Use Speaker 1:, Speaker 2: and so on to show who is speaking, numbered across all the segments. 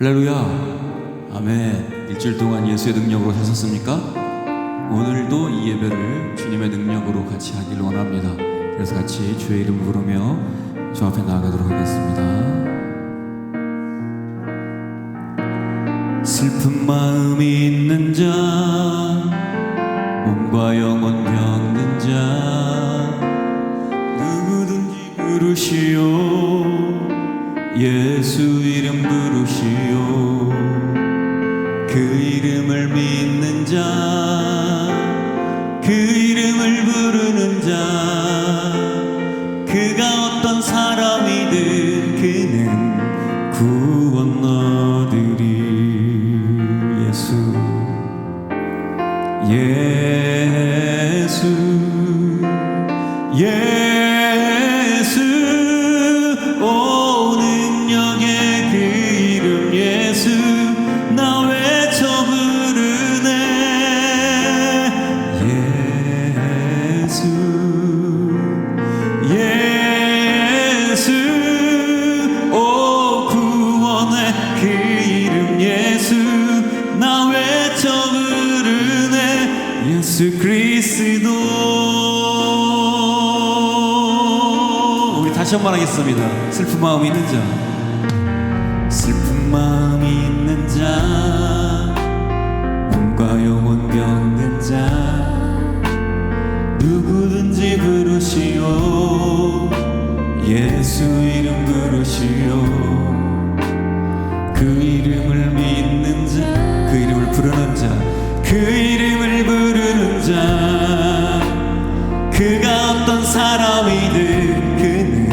Speaker 1: 할렐루야. 아멘. 일주일 동안 예수의 능력으로 사셨습니까? 오늘도 이 예배를 주님의 능력으로 같이 하길 원합니다. 그래서 같이 주의 이름을 부르며 주 앞에 나아가도록 하겠습니다. 슬픈 마음이 있는 자, 몸과 영혼 병든 자, 누구든지 부르시오. 예수 이름 부르시오. 그 이름을 믿는 자, 그 이름을 부르는 자, 그가 어떤 사람이든 그는 구원 얻으리. 예수, 예수, 예수. 오 능력의 그 이름 예수, 나 외쳐 부르네. 예수, 예수. 오 구원의 그 이름 예수, 나 외쳐 부르네. 예수 그리스도. 우리 다시 한번 하겠습니다. 슬픈 마음이 있는 자, 슬픈 마음이 있는 자, 몸과 영혼 병든 자, 누구든지 부르시오. 예수 이름 부르시오. 그 이름을 믿는 자, 그 이름을 부르는 자, 그 이름을 부르는 자, 그가 어떤 사람이든 그는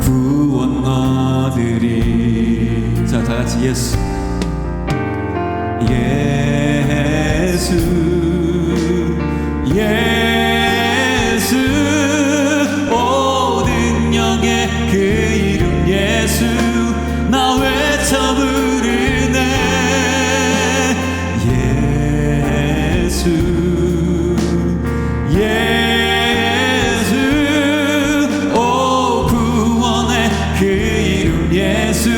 Speaker 1: 구원 얻으리. 자, 다같이 예수, 예수, 예수. 오 능력의 그 이름 예수, 나 외쳐 부르네. 예수, 예수. 오 구원의 그 이름 예수,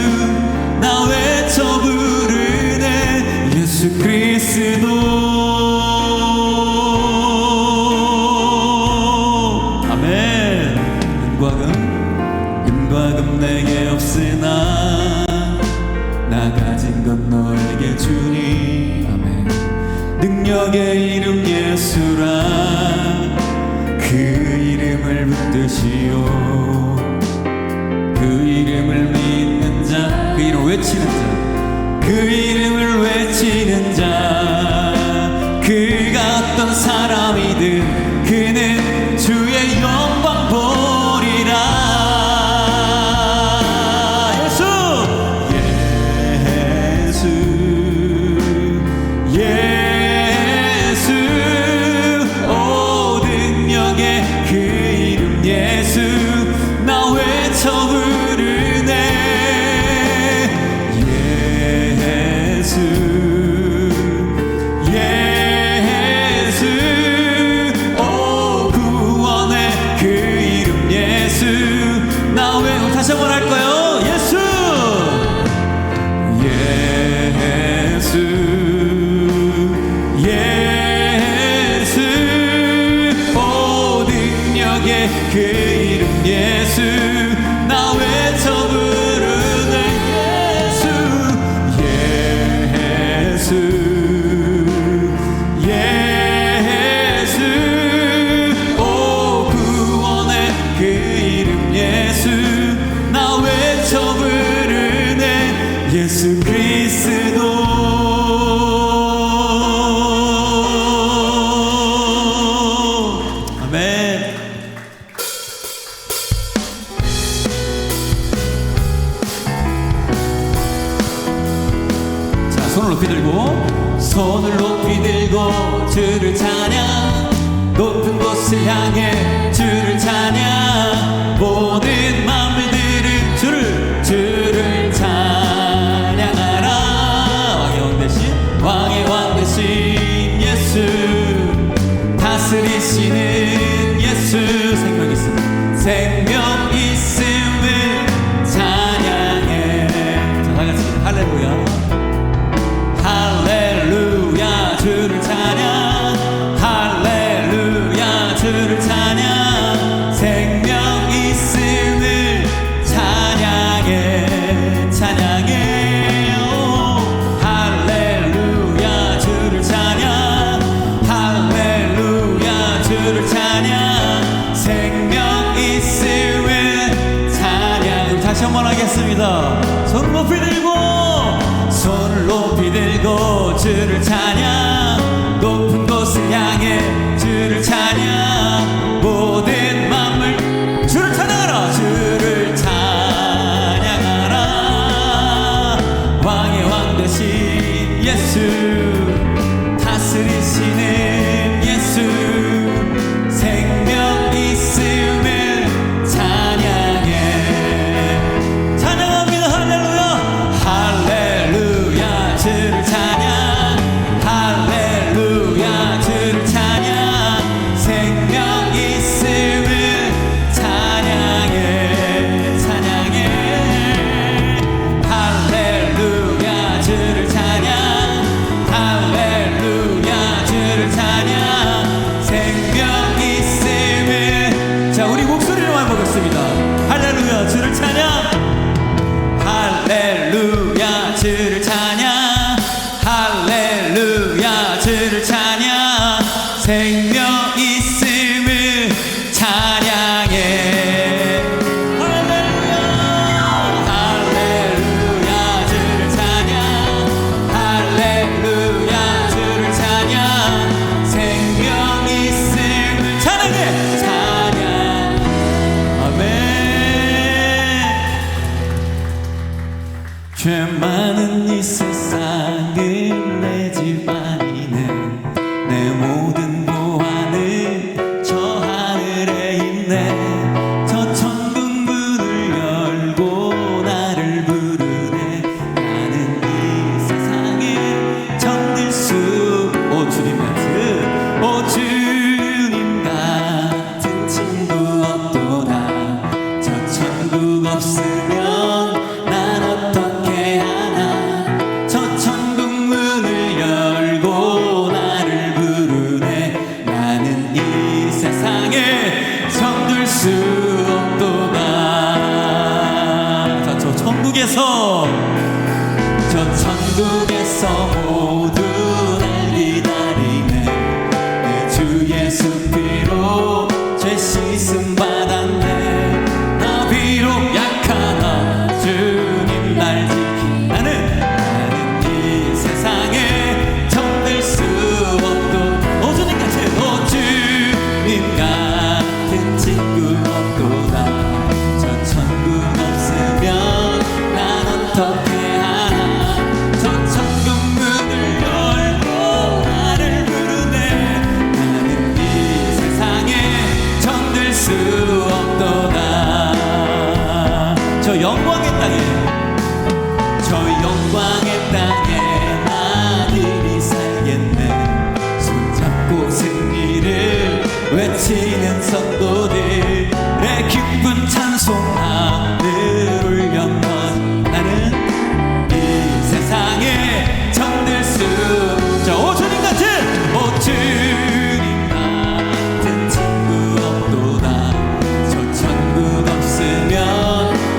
Speaker 1: 나 외쳐 부르네. 예수 그리스도. 아멘. 은과 금 내게 없으나 나 가진 건 너에게 주니. 아멘. 능력의 이름 예수라. 그 이름을 붙드시오. 그 이름을 믿는 자, 그 이름 외치는 자, 그 이름을 외치는 자, 그가 어떤 사람이든 그는 주의 영광 보리라. 예수, 예수, 예수. 오 능력의 그 이름 예수, 나 외쳐 부르네. 예수, 예수. 오 구원의 그 이름 예수, 나 외쳐. 다시 한번 할까요? 예수, 예수, 예수. 오 능력의 그 이름 예수, 나 외쳐 부르네. 예수, 예수, 예수. 오 구원의 그 이름 예수, 나 외쳐 부르네. 예수 그리스도. 아멘. 자, 손을 높이 들고, 손을 높이 들고 주를 찬양. 높은 곳을 향해 주를 찬양. 모든 만물들은 주를 찬양하라. 왕의 왕 대신 예수, 다스리시는 예수. 생명 있음을 찬양해. 자, 다같이 할렐루야. 찬양해. 오, 할렐루야 주를 찬양. 할렐루야 주를 찬양. 생명 있음을 찬양. 다시 한번 하겠습니다. 손 높이 들고, 손을 높이 들고 주를 찬양. 높은 곳을 향해 주를 찬양. 모든 만물 주를 찬양하라. 주를 찬양하라. 왕의 왕 되신 예수, 다스리시는 예수, 생명 있음을 찬양해. 찬양합니다. 할렐루야. 할렐루야 주를 찬양. 할렐루야 주를 찬양. 생명 있음을 찬양해. 찬양해. 할렐루야 주를 찬양. 할렐루야 주를 찬양. 생명 있음을. 자, 우리 목소리로 해보겠습니다. 할렐루야 주를 찬양. 할렐루야 주를 찬양. 할렐루야 주를 찬양. 생명 있음을 찬양해. 할렐루야. 할렐루야 주를 찬양. 할렐루야 주를 찬양. 생명 있음을 찬양해. 찬양. 아멘. 죄 많은 이 세상은 내 집 아니네. 내 모든 보안은 저 하늘에 있네. 저 천국 문을 열고 나를 부르네. 나는 이 세상에 정들 수. 오 주님 같은, 오 주님 같은 친구 없도다. 저 천국 없으면 난 어떻게 하나. 저 천국 문을 열고 나를 부르네. 나는 이 세상에 정들 수 없도다. 자, 저 천국에서, 저 천국에서 모두 날 기다리네. 내 주 예수 피로 죄 씻음 받았네. 나 비록 약하나 주님 날 지키. 나는 이 세상에 정들 수 없도. 오 주님 같은, 오 주님 같은 친구 없도다. 저 천국 없으면 난 어떻게 하나. 저 천국 문을 열고 나를 부르네. 나는 이 세상에 정들 수 없도다. 저 영광의 땅에, 저 영광의 땅에 나들이 살겠네. 손잡고 승리를 외치는 성도들의 기쁜 찬송 하늘 울려건. 나는 이 세상에 정들 수. 자, 오 주님 같은, 오 주님 같은 친구 없도다. 저 천국 없으면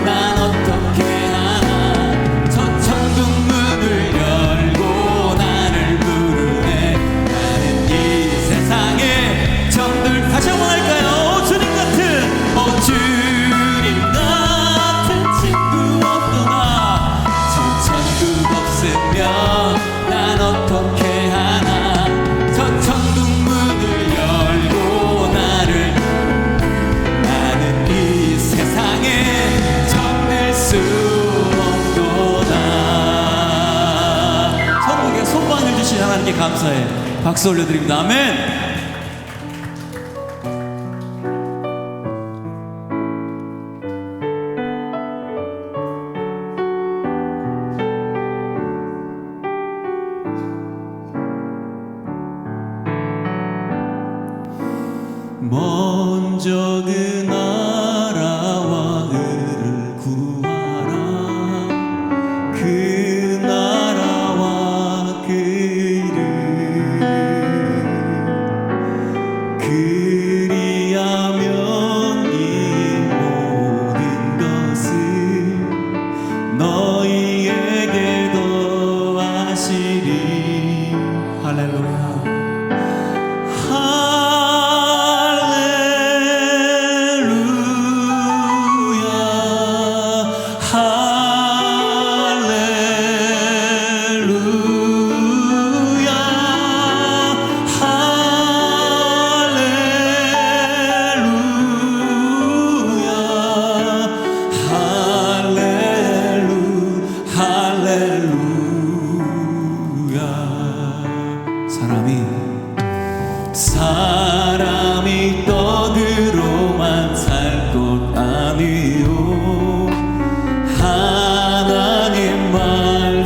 Speaker 1: 난 어떻게 하나. 저 천국 문을 열고 나를 부르네. 나는 이 세상에 정들. 다시 한번 할까요? 오 주님 같은, 오 주님 같은 친구 없도다. 저 천국 없으면 난 어떻게 하나. 저 천국 문을 열고 나를. 나는 이 세상에 정들 수 없도다. 천국에 소망을 주신 하나님께 감사해 박수 올려드립니다. 아멘. 먼저 그 나라와 의를 구하라. 그 나라와 그 의를. 그리하면 이 모든 것을 너희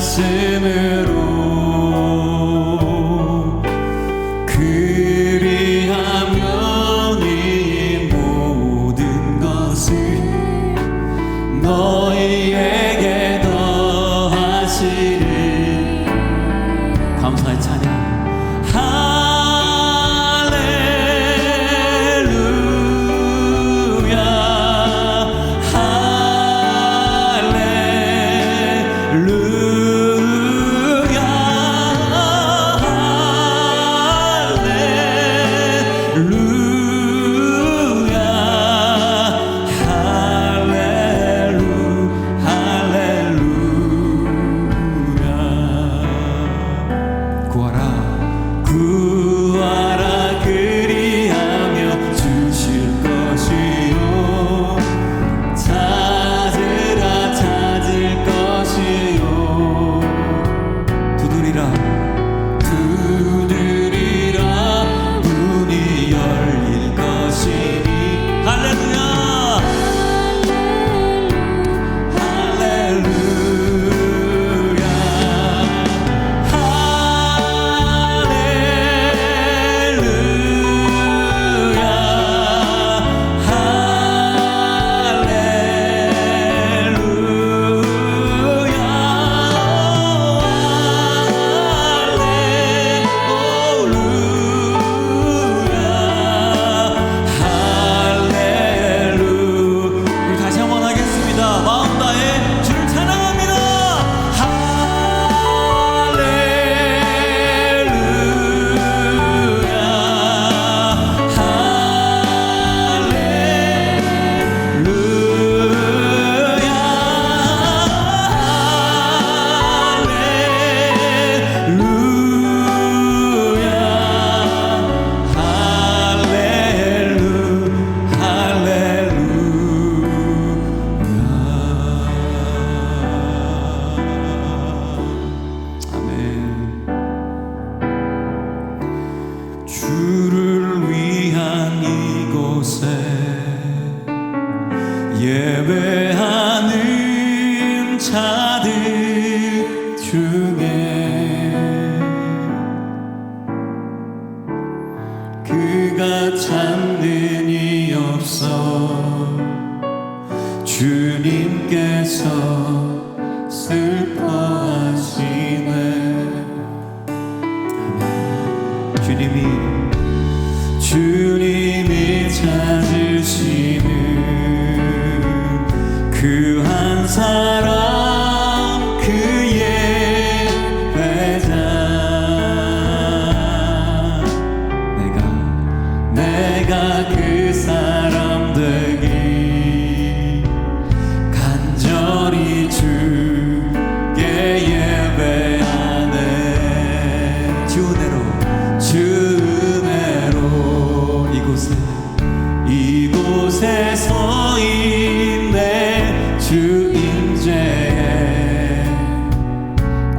Speaker 1: 말씀으로 그리하면 이 모든 것을 너희에게 더하시리. 감사의 찬양. 구하라 그리하며 주실 것이요 찾으라 찾을 것이요 두드리라 문이 열릴 것이니 할렐루야 주를 위한 이곳에 예배하는 자들 중에 그가 찾는 이 없어 주님께서 슬퍼하시네. 주님이 찾으시는 그 한 사람 그 예배자 내가 그 사람 되기 간절히 주께 예배하네. 주 은혜로 이곳에 서 있네. 주 임재에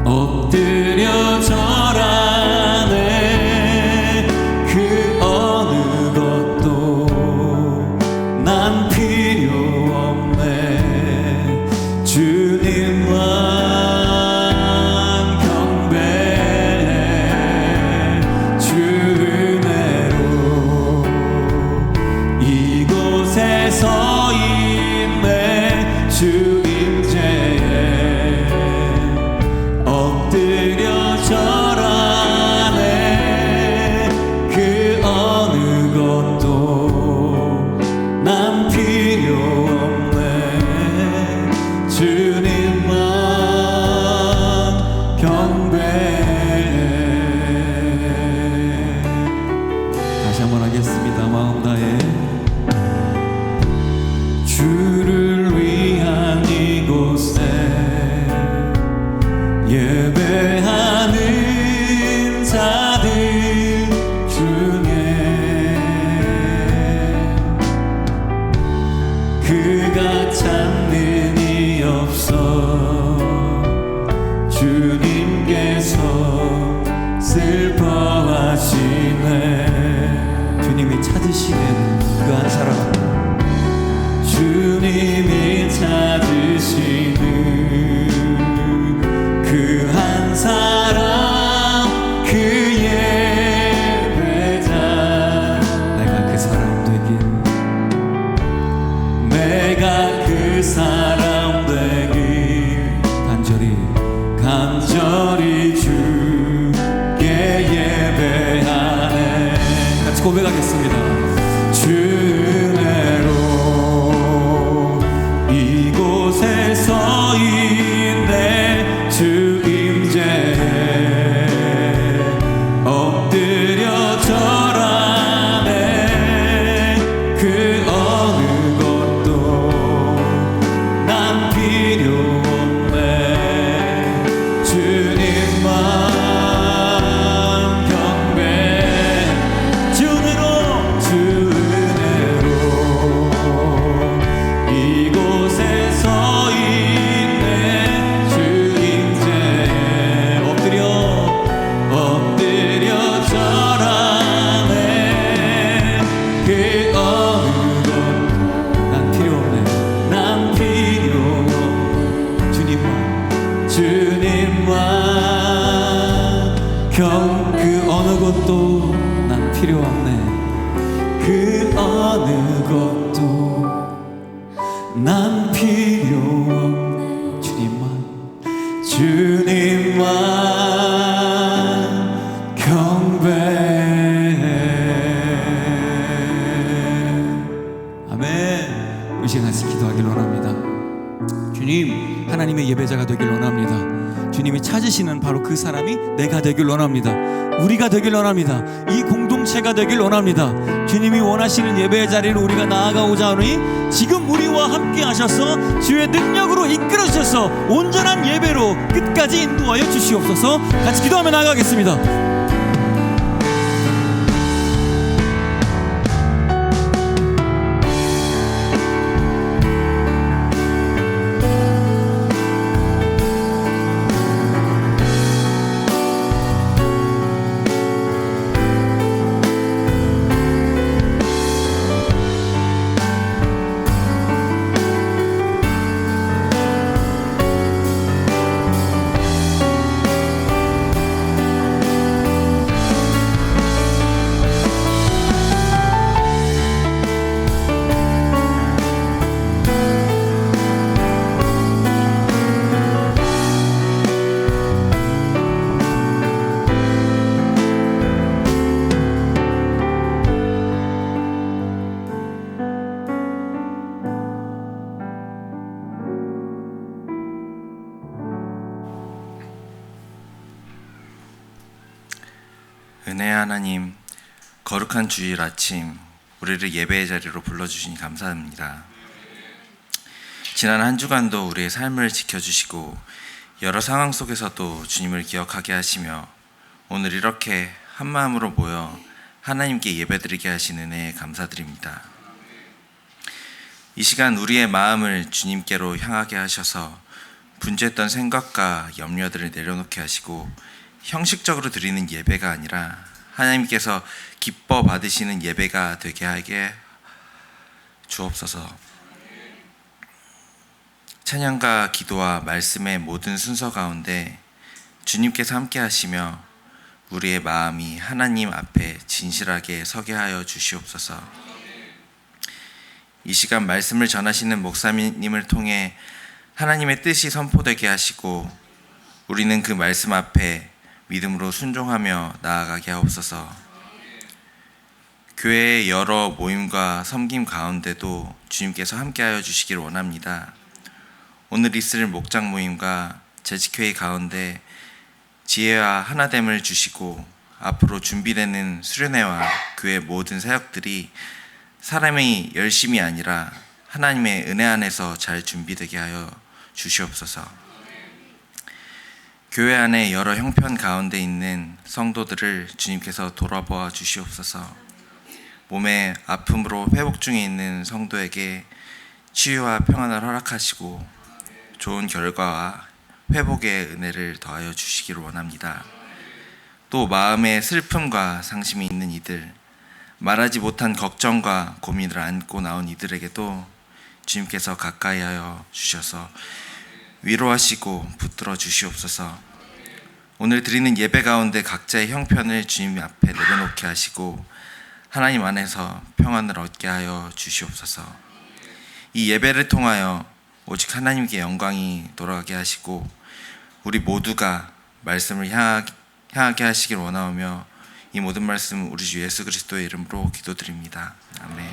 Speaker 1: 엎드려 절하네. 그 어느 것도 난 필요 없네. 주님만 경배해. 주 은혜로 이곳에 서 있네. 주 임재에 엎드려 절 간절히 주께 예배하네. 같이 고백하겠습니다. 주 은혜로 이곳에 서 있네. 주 임재에 엎드려 절하네. 그 어느 것도 난 필요 없네. 주님만 경배. 주 은혜로 이곳에 서 있네. 주 임재에 엎드려 절하네. 그 어느 것 난 필요 없네. 난 필요 없네. 주님만 그 어느 것도 난 필요 없네. 그 어느 것도 난 필요 없네. 주님만 경배해. 아멘. 우리 시간 같이 기도하길 원합니다. 주님, 하나님의 예배자가 되길 원합니다. 주님이 찾으시는 바로 그 사람이 내가 되길 원합니다. 우리가 되길 원합니다. 이 공동체가 되길 원합니다. 주님이 원하시는 예배의 자리로 우리가 나아가고자 하니 지금 우리와 함께 하셔서 주의 능력으로 이끌어 주셔서 온전한 예배로 끝까지 인도하여 주시옵소서. 같이 기도하며 나아가겠습니다.
Speaker 2: 은혜의 하나님, 거룩한 주일 아침 우리를 예배의 자리로 불러주시니 감사합니다. 지난 한 주간도 우리의 삶을 지켜주시고 여러 상황 속에서도 주님을 기억하게 하시며 오늘 이렇게 한마음으로 모여 하나님께 예배드리게 하신 은혜에 감사드립니다. 이 시간 우리의 마음을 주님께로 향하게 하셔서 분주했던 생각과 염려들을 내려놓게 하시고 형식적으로 드리는 예배가 아니라 하나님께서 기뻐 받으시는 예배가 되게 하게 주옵소서. 찬양과 기도와 말씀의 모든 순서 가운데 주님께서 함께 하시며 우리의 마음이 하나님 앞에 진실하게 서게 하여 주시옵소서. 이 시간 말씀을 전하시는 목사님을 통해 하나님의 뜻이 선포되게 하시고 우리는 그 말씀 앞에 믿음으로 순종하며 나아가게 하옵소서. 교회의 여러 모임과 섬김 가운데도 주님께서 함께하여 주시길 원합니다. 오늘 있을 목장 모임과 재직회의 가운데 지혜와 하나됨을 주시고 앞으로 준비되는 수련회와 교회 모든 사역들이 사람의 열심이 아니라 하나님의 은혜 안에서 잘 준비되게 하여 주시옵소서. 교회 안에 여러 형편 가운데 있는 성도들을 주님께서 돌아보아 주시옵소서. 몸의 아픔으로 회복 중에 있는 성도에게 치유와 평안을 허락하시고 좋은 결과와 회복의 은혜를 더하여 주시기를 원합니다. 또 마음에 슬픔과 상심이 있는 이들, 말하지 못한 걱정과 고민을 안고 나온 이들에게도 주님께서 가까이 하여 주셔서 위로하시고 붙들어 주시옵소서. 오늘 드리는 예배 가운데 각자의 형편을 주님 앞에 내려놓게 하시고 하나님 안에서 평안을 얻게 하여 주시옵소서. 이 예배를 통하여 오직 하나님께 영광이 돌아가게 하시고 우리 모두가 말씀을 향하게 하시길 원하오며 이 모든 말씀 우리 주 예수 그리스도의 이름으로 기도드립니다. 아멘.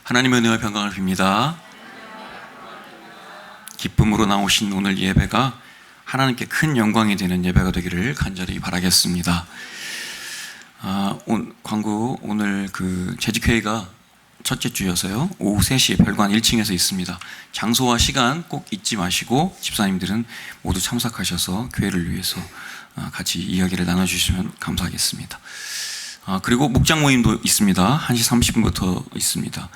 Speaker 1: 하나님의 은혜와 평강을 빕니다. 기쁨으로 나오신 오늘 예배가 하나님께 큰 영광이 되는 예배가 되기를 간절히 바라겠습니다. 광구 오늘 그 재직회의가 첫째 주여서요. 오후 3시에 별관 1층에서 있습니다. 장소와 시간 꼭 잊지 마시고 집사님들은 모두 참석하셔서 교회를 위해서 같이 이야기를 나눠주시면 감사하겠습니다. 그리고 목장 모임도 있습니다. 1시 30분부터 있습니다.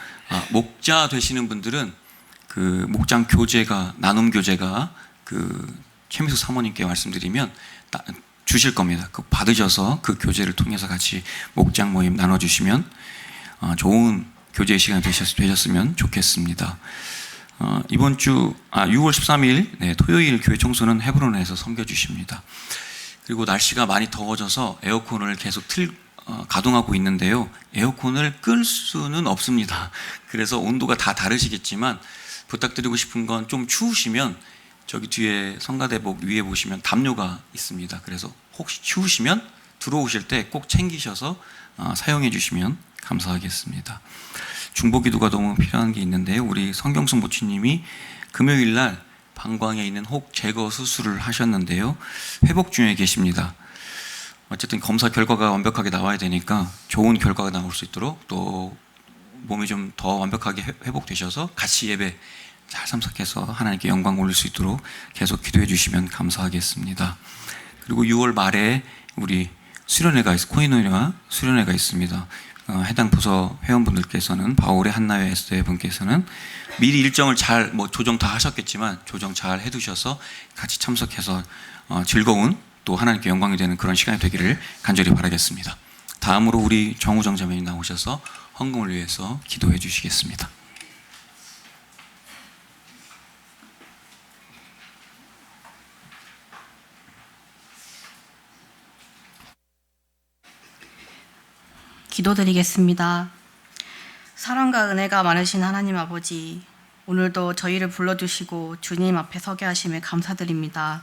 Speaker 1: 목자 되시는 분들은 그 목장 교재가 나눔 교재가 그 최미수 사모님께 말씀드리면 주실 겁니다. 그 받으셔서 그 교재를 통해서 같이 목장 모임 나눠주시면 좋은 교제의 시간이 되셨으면 좋겠습니다. 이번 주 6월 13일 토요일 교회 청소는 헤브론에서 섬겨주십니다. 그리고 날씨가 많이 더워져서 에어컨을 계속 가동하고 있는데요. 에어컨을 끌 수는 없습니다. 그래서 온도가 다 다르시겠지만 부탁드리고 싶은 건 좀 추우시면 저기 뒤에 성가대복 위에 보시면 담요가 있습니다. 그래서 혹시 추우시면 들어오실 때 꼭 챙기셔서 사용해 주시면 감사하겠습니다. 중보기도가 너무 필요한 게 있는데요. 우리 성경숙 모치님이 금요일날 방광에 있는 혹 제거 수술을 하셨는데요. 회복 중에 계십니다. 어쨌든 검사 결과가 완벽하게 나와야 되니까 좋은 결과가 나올 수 있도록 또 몸이 좀 더 완벽하게 회복되셔서 같이 예배 잘 참석해서 하나님께 영광 올릴 수 있도록 계속 기도해 주시면 감사하겠습니다. 그리고 6월 말에 우리 수련회가 코인회와 수련회가 있습니다. 해당 부서 회원분들께서는 바울의 한나회 에스더 분께서는 미리 일정을 잘 조정 다 하셨겠지만 조정 잘 해두셔서 같이 참석해서 즐거운 또 하나님께 영광이 되는 그런 시간이 되기를 간절히 바라겠습니다. 다음으로 우리 정우정 자매님 나오셔서 헌금을 위해서 기도해 주시겠습니다.
Speaker 3: 기도드리겠습니다. 사랑과 은혜가 많으신 하나님 아버지, 오늘도 저희를 불러주시고 주님 앞에 서게 하심에 감사드립니다.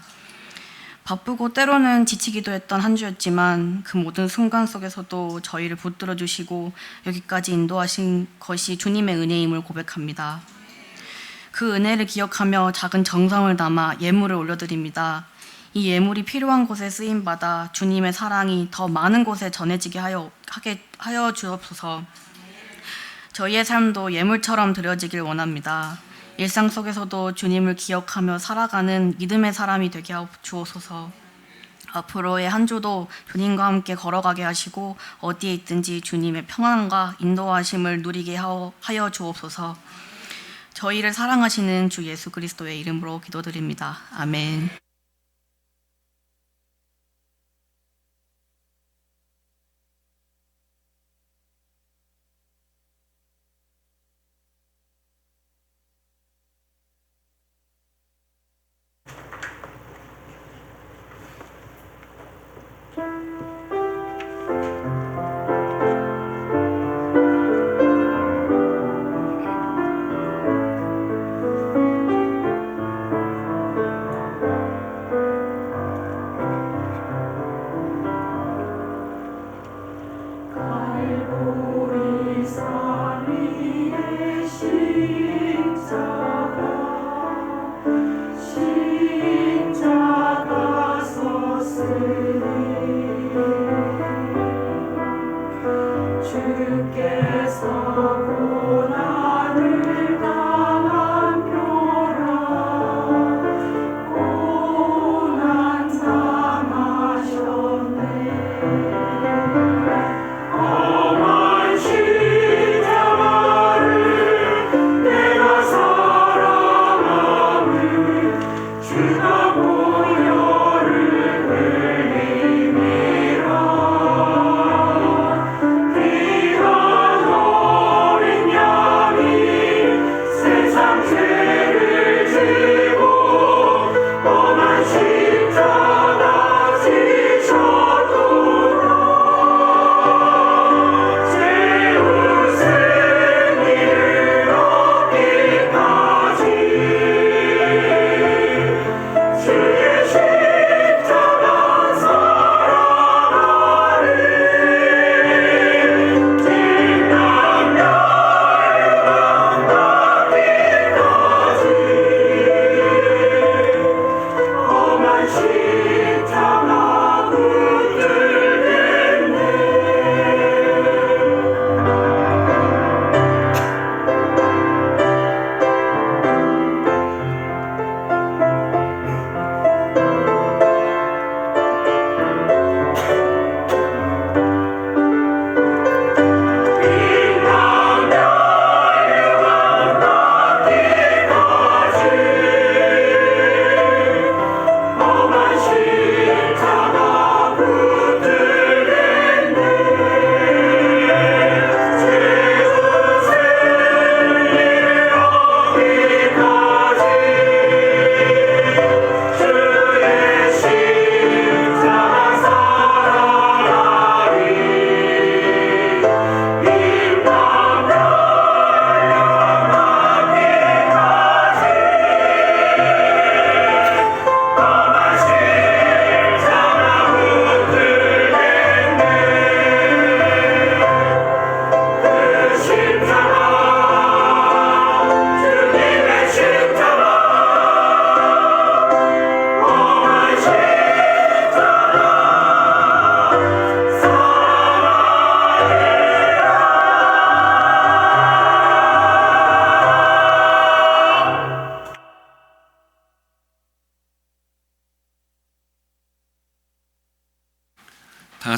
Speaker 3: 바쁘고 때로는 지치기도 했던 한 주였지만 그 모든 순간 속에서도 저희를 붙들어 주시고 여기까지 인도하신 것이 주님의 은혜임을 고백합니다. 그 은혜를 기억하며 작은 정성을 담아 예물을 올려드립니다. 이 예물이 필요한 곳에 쓰임받아 주님의 사랑이 더 많은 곳에 전해지게 하여 주옵소서. 저희의 삶도 예물처럼 드려지길 원합니다. 일상 속에서도 주님을 기억하며 살아가는 믿음의 사람이 되게 주옵소서. 앞으로의 한 주도 주님과 함께 걸어가게 하시고 어디에 있든지 주님의 평안과 인도하심을 누리게 하여 주옵소서. 저희를 사랑하시는 주 예수 그리스도의 이름으로 기도드립니다. 아멘.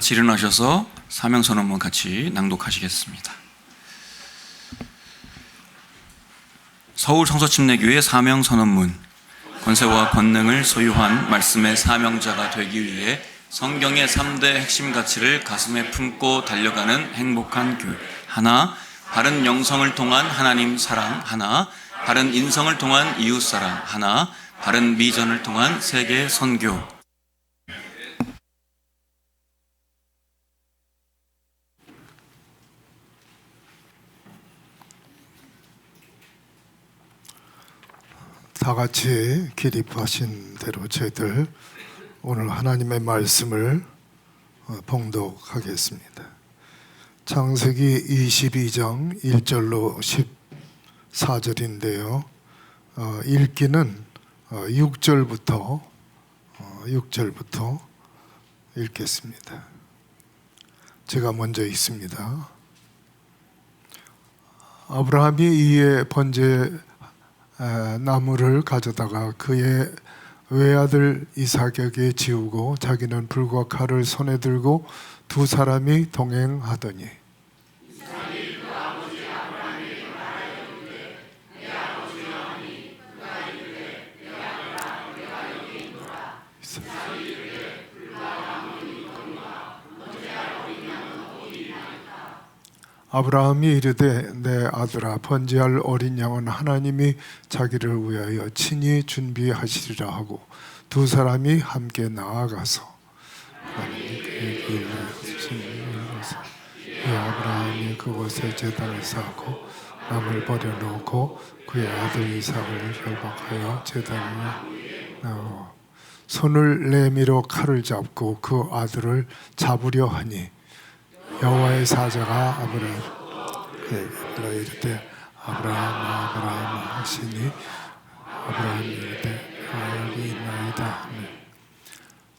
Speaker 1: 같이 일어나셔서 사명선언문 같이 낭독하시겠습니다. 서울 성서침례교회 사명선언문. 권세와 권능을 소유한 말씀의 사명자가 되기 위해 성경의 3대 핵심 가치를 가슴에 품고 달려가는 행복한 교회. 하나, 바른 영성을 통한 하나님 사랑. 하나, 바른 인성을 통한 이웃 사랑. 하나, 바른 비전을 통한 세계 선교.
Speaker 4: 다 같이 기립하신 대로 저희들 오늘 하나님의 말씀을 봉독하겠습니다. 창세기 22장 1절로 14절인데요. 읽기는 6절부터 읽겠습니다. 제가 먼저 읽습니다. 아브라함이 이에 번제 나무를 가져다가 그의 외아들 이삭에게 지우고 자기는 불과 칼을 손에 들고 두 사람이 동행하더니 아브라함이 이르되 내 아들아 번제할 어린 양은 하나님이 자기를 위하여 친히 준비하시리라 하고 두 사람이 함께 나아가서 아브라함이 그곳에 제단을 쌓고 나무를 버려놓고 그의 아들 이삭을 결박하여 제단을 나오고 손을 내밀어 칼을 잡고 그 아들을 잡으려 하니 여호와의 사자가 아브라함에게 이르되 아브라함 하시니 아브라함이 이르되 여기 있나이다.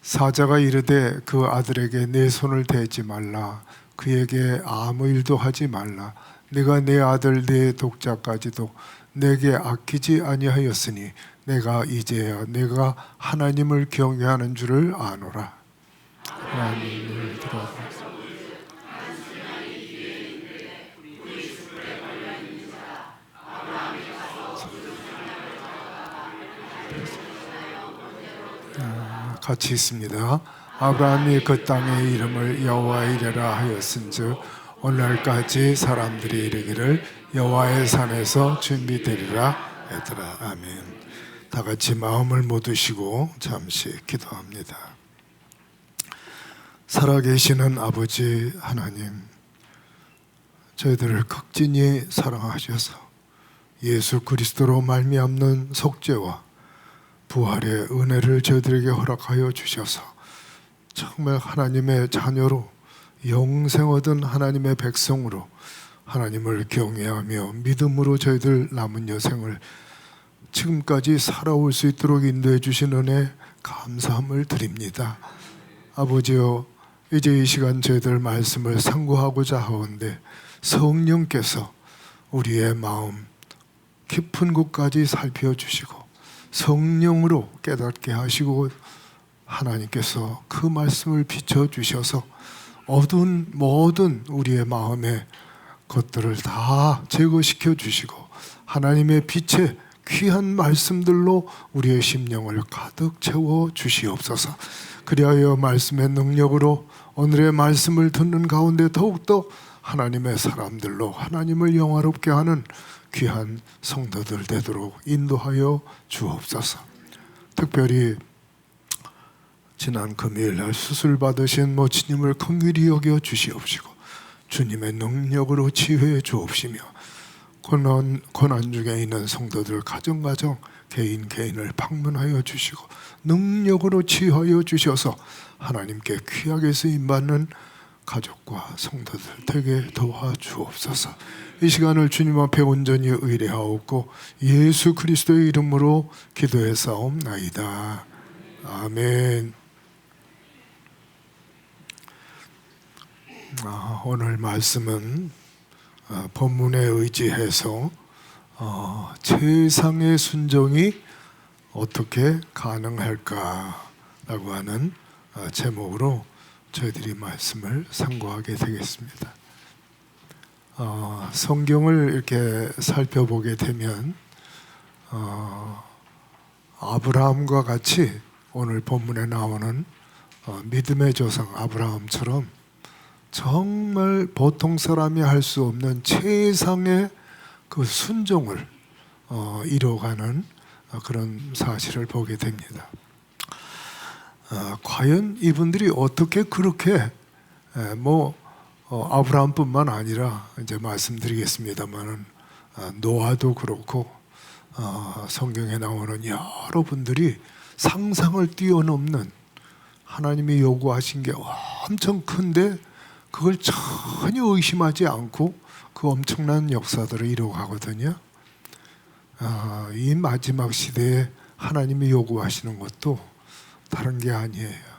Speaker 4: 사자가 이르되 그 아들에게 내 손을 대지 말라. 그에게 아무 일도 하지 말라. 내가 내 아들 내 독자까지도 내게 아끼지 아니하였으니 내가 이제야 내가 하나님을 경외하는 줄을 아노라. 하나님을 들어보소서. 같이 있습니다. 아브라함이 그 땅의 이름을 여호와이레라 하였은즉 오늘날까지 사람들이 이르기를 여호와의 산에서 준비되리라 했더라. 아멘. 다 같이 마음을 모두시고 잠시 기도합니다. 살아계시는 아버지 하나님, 저희들을 극진히 사랑하셔서 예수 그리스도로 말미암는 속죄와 부활의 은혜를 저희들에게 허락하여 주셔서 정말 하나님의 자녀로 영생 얻은 하나님의 백성으로 하나님을 경외하며 믿음으로 저희들 남은 여생을 지금까지 살아올 수 있도록 인도해 주신 은혜 감사함을 드립니다. 아버지여, 이제 이 시간 저희들 말씀을 상고하고자 하오는데 성령께서 우리의 마음 깊은 곳까지 살펴주시고 성령으로 깨닫게 하시고 하나님께서 그 말씀을 비춰주셔서 어두운 모든 우리의 마음의 것들을 다 제거시켜 주시고 하나님의 빛의 귀한 말씀들로 우리의 심령을 가득 채워 주시옵소서. 그리하여 말씀의 능력으로 오늘의 말씀을 듣는 가운데 더욱더 하나님의 사람들로 하나님을 영화롭게 하는 귀한 성도들 되도록 인도하여 주옵소서. 특별히 지난 금요일날 수술 받으신 모친님을 긍휼히 여겨 주시옵시고 주님의 능력으로 치유해 주옵시며 고난 중에 있는 성도들 가정 개인을 방문하여 주시고 능력으로 치유하여 주셔서 하나님께 귀하게 쓰임받는 가족과 성도들 되게 도와주옵소서. 이 시간을 주님 앞에 온전히 의뢰하옵고 예수 그리스도의 이름으로 기도해 사옵나이다. 아멘. 오늘 말씀은 본문에 의지해서 최상의 순종이 어떻게 가능할까라고 하는 제목으로 저희들이 말씀을 상고하게 되겠습니다. 성경을 이렇게 살펴보게 되면 아브라함과 같이 오늘 본문에 나오는 믿음의 조상 아브라함처럼 정말 보통 사람이 할 수 없는 최상의 그 순종을 이뤄가는 그런 사실을 보게 됩니다. 과연 이분들이 어떻게 그렇게 아브라함뿐만 아니라 이제 말씀드리겠습니다만은 노아도 그렇고 성경에 나오는 여러 분들이 상상을 뛰어넘는 하나님이 요구하신 게 엄청 큰데 그걸 전혀 의심하지 않고 그 엄청난 역사들을 이루어가거든요. 이 마지막 시대에 하나님이 요구하시는 것도 다른 게 아니에요.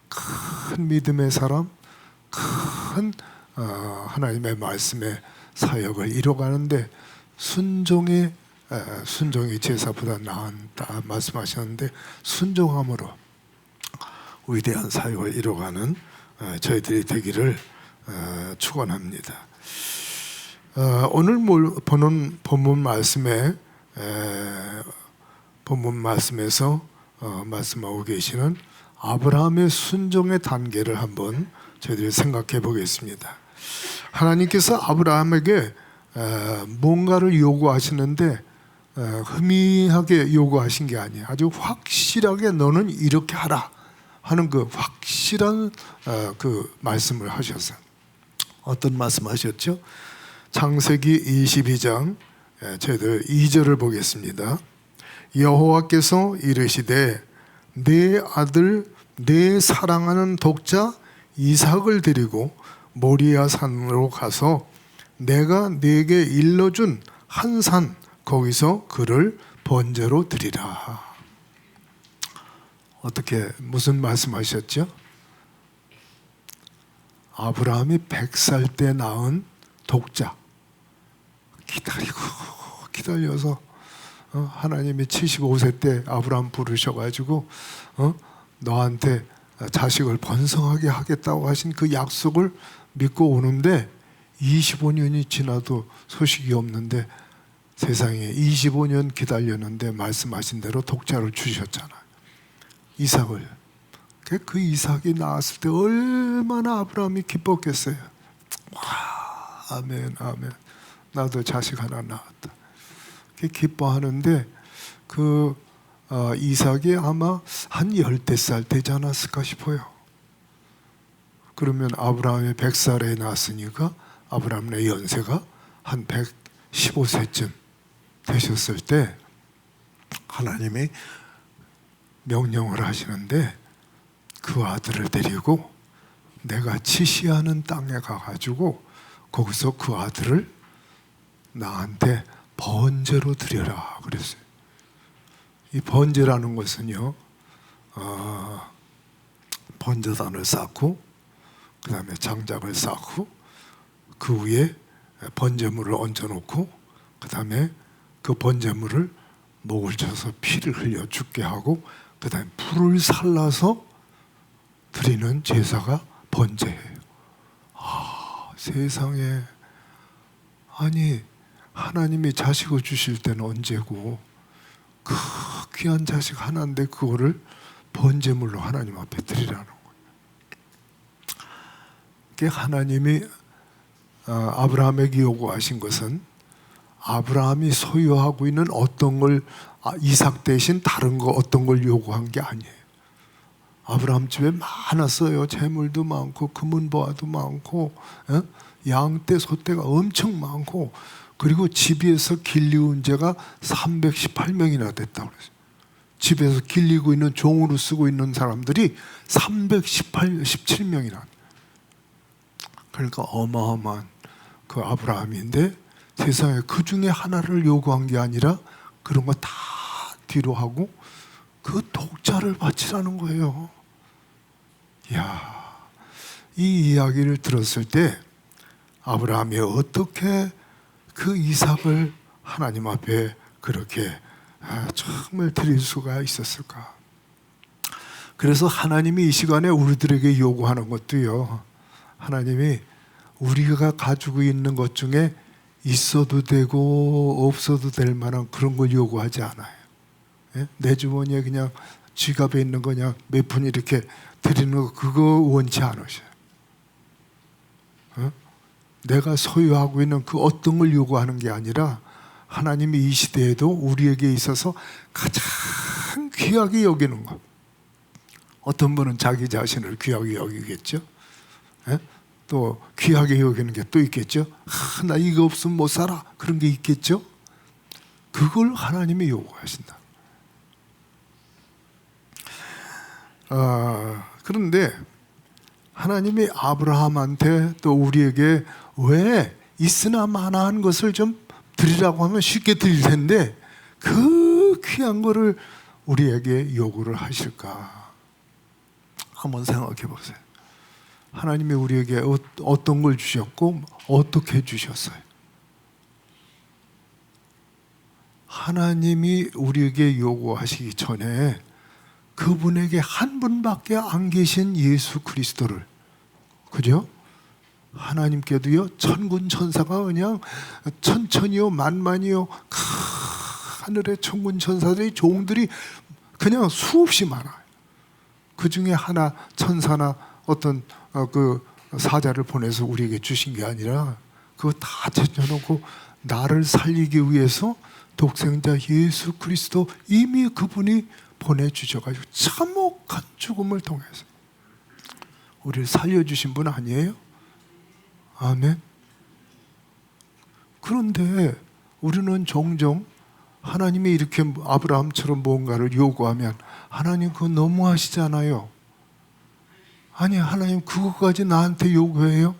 Speaker 4: 큰 믿음의 사람, 큰 하나님의 말씀의 사역을 이뤄가는데 순종이 제사보다 나은다 말씀하셨는데 순종함으로 위대한 사역을 이뤄가는 저희들이 되기를 축원합니다. 오늘 보는 본문 말씀에서 말씀하고 계시는 아브라함의 순종의 단계를 한번 저희들이 생각해 보겠습니다. 하나님께서 아브라함에게 뭔가를 요구하시는데 희미하게 요구하신 게 아니에요. 아주 확실하게 너는 이렇게 하라 하는 그 확실한 그 말씀을 하셨어요. 어떤 말씀하셨죠? 창세기 22장 저희들 2절을 보겠습니다. 여호와께서 이르시되 내 아들 내 사랑하는 독자 이삭을 데리고 모리아 산으로 가서 내가 네게 일러준 한 산 거기서 그를 번제로 드리라. 어떻게 무슨 말씀하셨죠? 아브라함이 100살 때 낳은 독자 기다려서 하나님이 75세 때 아브라함 부르셔가지고 너한테 자식을 번성하게 하겠다고 하신 그 약속을 믿고 오는데 25년이 지나도 소식이 없는데 세상에 25년 기다렸는데 말씀하신 대로 독자를 주셨잖아요. 이삭을. 그 이삭이 나왔을 때 얼마나 아브라함이 기뻤겠어요. 아멘 아멘. 나도 자식 하나 낳았다. 기뻐하는데 그 이삭이 아마 한 10살 되지 않았을까 싶어요. 그러면 아브라함이 100살에 낳았으니까 아브라함의 연세가 한 115세쯤 되셨을 때 하나님이 명령을 하시는데 그 아들을 데리고 내가 지시하는 땅에 가가지고 거기서 그 아들을 나한테 번제로 드려라 그랬어요. 이 번제라는 것은요, 번제단을 쌓고 그 다음에 장작을 쌓고 그 위에 번제물을 얹어놓고 그 다음에 그 번제물을 목을 쳐서 피를 흘려 죽게 하고 그 다음에 불을 살라서 드리는 제사가 번제예요. 세상에, 아니 하나님이 자식을 주실 때는 언제고 그 귀한 자식 하나인데 그거를 번제물로 하나님 앞에 드리라는 거예요. 하나님이 아브라함에게 요구하신 것은 아브라함이 소유하고 있는 어떤 걸 이삭 대신 다른 거 어떤 걸 요구한 게 아니에요. 아브라함 집에 많았어요. 재물도 많고 금은보화도 많고 양떼 소떼가 엄청 많고 그리고 집에서 길리운 자가 318명이나 됐다고 그랬어요. 집에서 길리고 있는 종으로 쓰고 있는 사람들이 317명이나. 그러니까 어마어마한 그 아브라함인데 세상에 그 중에 하나를 요구한 게 아니라 그런 거 다 뒤로 하고 그 독자를 바치라는 거예요. 이야, 이 이야기를 들었을 때 아브라함이 어떻게 그 이삭을 하나님 앞에 그렇게 정말 드릴 수가 있었을까? 그래서 하나님이 이 시간에 우리들에게 요구하는 것도요, 하나님이 우리가 가지고 있는 것 중에 있어도 되고 없어도 될 만한 그런 걸 요구하지 않아요. 예? 내 주머니에 그냥 지갑에 있는 거 그냥 몇 푼 이렇게 드리는 거 그거 원치 않으셔요. 어? 내가 소유하고 있는 그 어떤 걸 요구하는 게 아니라 하나님이 이 시대에도 우리에게 있어서 가장 귀하게 여기는 것. 어떤 분은 자기 자신을 귀하게 여기겠죠. 예? 또 귀하게 여기는 게 또 있겠죠. 나 이거 없으면 못 살아. 그런 게 있겠죠. 그걸 하나님이 요구하신다. 그런데 하나님이 아브라함한테 또 우리에게 왜 있으나 마나한 것을 좀 드리라고 하면 쉽게 드릴 텐데 그 귀한 거를 우리에게 요구를 하실까? 한번 생각해 보세요. 하나님이 우리에게 어떤 걸 주셨고 어떻게 주셨어요? 하나님이 우리에게 요구하시기 전에 그분에게 한 분밖에 안 계신 예수 그리스도를, 그죠? 하나님께도요 천군 천사가 그냥 천천히요 만만이요 하늘의 천군 천사들이 종들이 그냥 수없이 많아요. 그 중에 하나 천사나 어떤 그 사자를 보내서 우리에게 주신 게 아니라 그거 다 챙겨놓고 나를 살리기 위해서 독생자 예수 그리스도 이미 그분이 보내주셔가지고 참혹한 죽음을 통해서 우리를 살려주신 분 아니에요? 아멘. 그런데 우리는 종종 하나님이 이렇게 아브라함처럼 뭔가를 요구하면 하나님 그거 너무하시잖아요. 아니 하나님 그거까지 나한테 요구해요?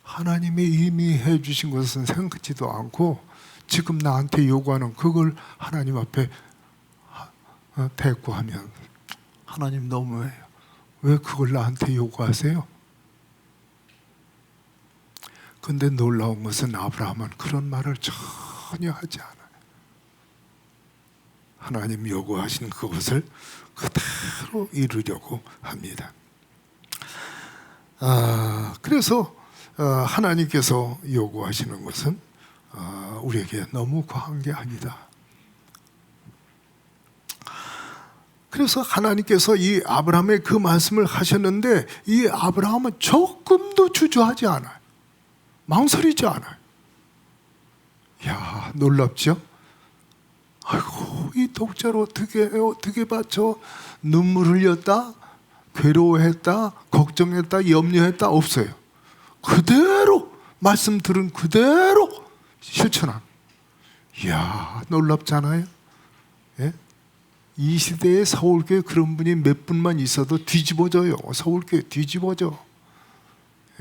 Speaker 4: 하나님이 이미 해주신 것은 생각지도 않고 지금 나한테 요구하는 그걸 하나님 앞에 대꾸하면 하나님 너무해요. 왜 그걸 나한테 요구하세요? 근데 놀라운 것은 아브라함은 그런 말을 전혀 하지 않아요. 하나님 요구하신 그것을 그대로 이루려고 합니다. 그래서 하나님께서 요구하시는 것은 우리에게 너무 과한 게 아니다. 그래서 하나님께서 이 아브라함의 그 말씀을 하셨는데 이 아브라함은 조금도 주저하지 않아요. 망설이지 않아요. 야, 놀랍죠? 아이고, 이 독자를 어떻게 바쳐? 눈물 흘렸다, 괴로워했다, 걱정했다, 염려했다 없어요. 그대로 말씀 들은 그대로 실천한. 이야, 놀랍잖아요. 예? 이 시대에 서울교회 그런 분이 몇 분만 있어도 뒤집어져요. 서울교회 뒤집어져.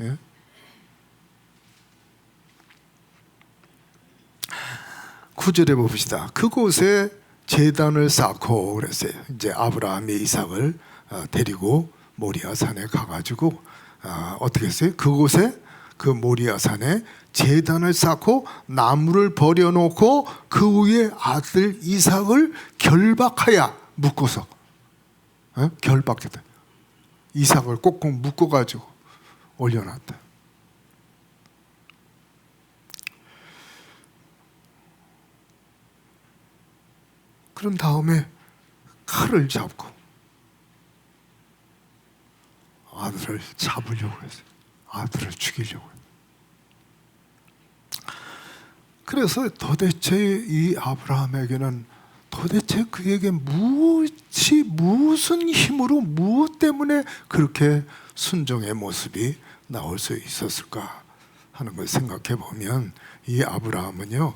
Speaker 4: 예? 구절에 봅시다. 그곳에 제단을 쌓고 그랬어요. 이제 아브라함이 이삭을 데리고 모리아 산에 가가지고 어떻게 했어요? 그곳에 그 모리아 산에 제단을 쌓고 나무를 버려놓고 그 위에 아들 이삭을 결박하여 묶어서 결박했다. 이삭을 꼭꼭 묶어가지고 올려놨다. 그런 다음에 칼을 잡고 아들을 잡으려고 했어요. 아들을 죽이려고 했어요. 그래서 도대체 이 아브라함에게는 도대체 그에게 무슨 힘으로 무엇 때문에 그렇게 순종의 모습이 나올 수 있었을까 하는 걸 생각해 보면 이 아브라함은요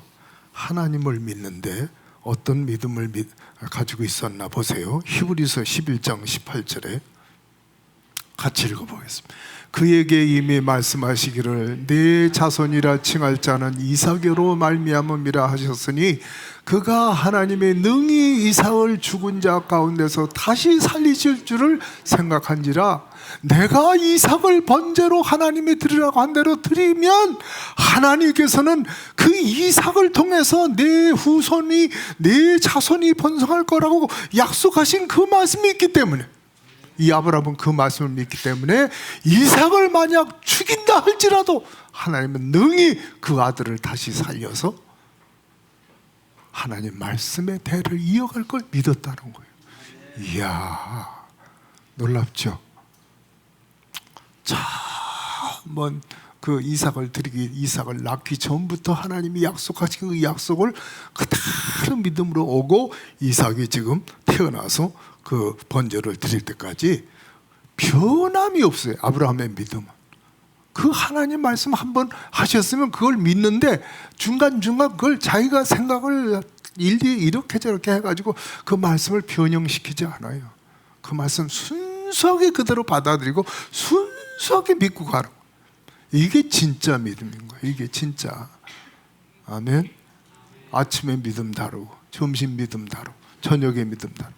Speaker 4: 하나님을 믿는데 어떤 믿음을 가지고 있었나 보세요. 히브리서 11장 18절에 같이 읽어보겠습니다. 그에게 이미 말씀하시기를 내 자손이라 칭할 자는 이삭으로 말미암음이라 하셨으니 그가 하나님의 능히 이삭을 죽은 자 가운데서 다시 살리실 줄을 생각한지라. 내가 이삭을 번제로 하나님이 드리라고 한 대로 드리면 하나님께서는 그 이삭을 통해서 내 후손이 내 자손이 번성할 거라고 약속하신 그 말씀이 있기 때문에, 이 아브라함은 그 말씀을 믿기 때문에 이삭을 만약 죽인다 할지라도 하나님은 능히 그 아들을 다시 살려서 하나님 말씀의 대를 이어갈 걸 믿었다는 거예요. 이야, 놀랍죠? 먼 그 이삭을 낳기 전부터 하나님이 약속하신 그 약속을 그대로 믿음으로 오고, 이삭이 지금 태어나서 그 번제를 드릴 때까지 변함이 없어요. 아브라함의 믿음은. 그 하나님 말씀 한번 하셨으면 그걸 믿는데 중간중간 그걸 자기가 생각을 일일이 이렇게 저렇게 해가지고 그 말씀을 변형시키지 않아요. 그 말씀 순수하게 그대로 받아들이고 순수하게 믿고 가는 거예요. 이게 진짜 믿음인 거예요. 이게 진짜. 아멘. 아침에 믿음 다르고 점심 믿음 다르고 저녁에 믿음 다르고,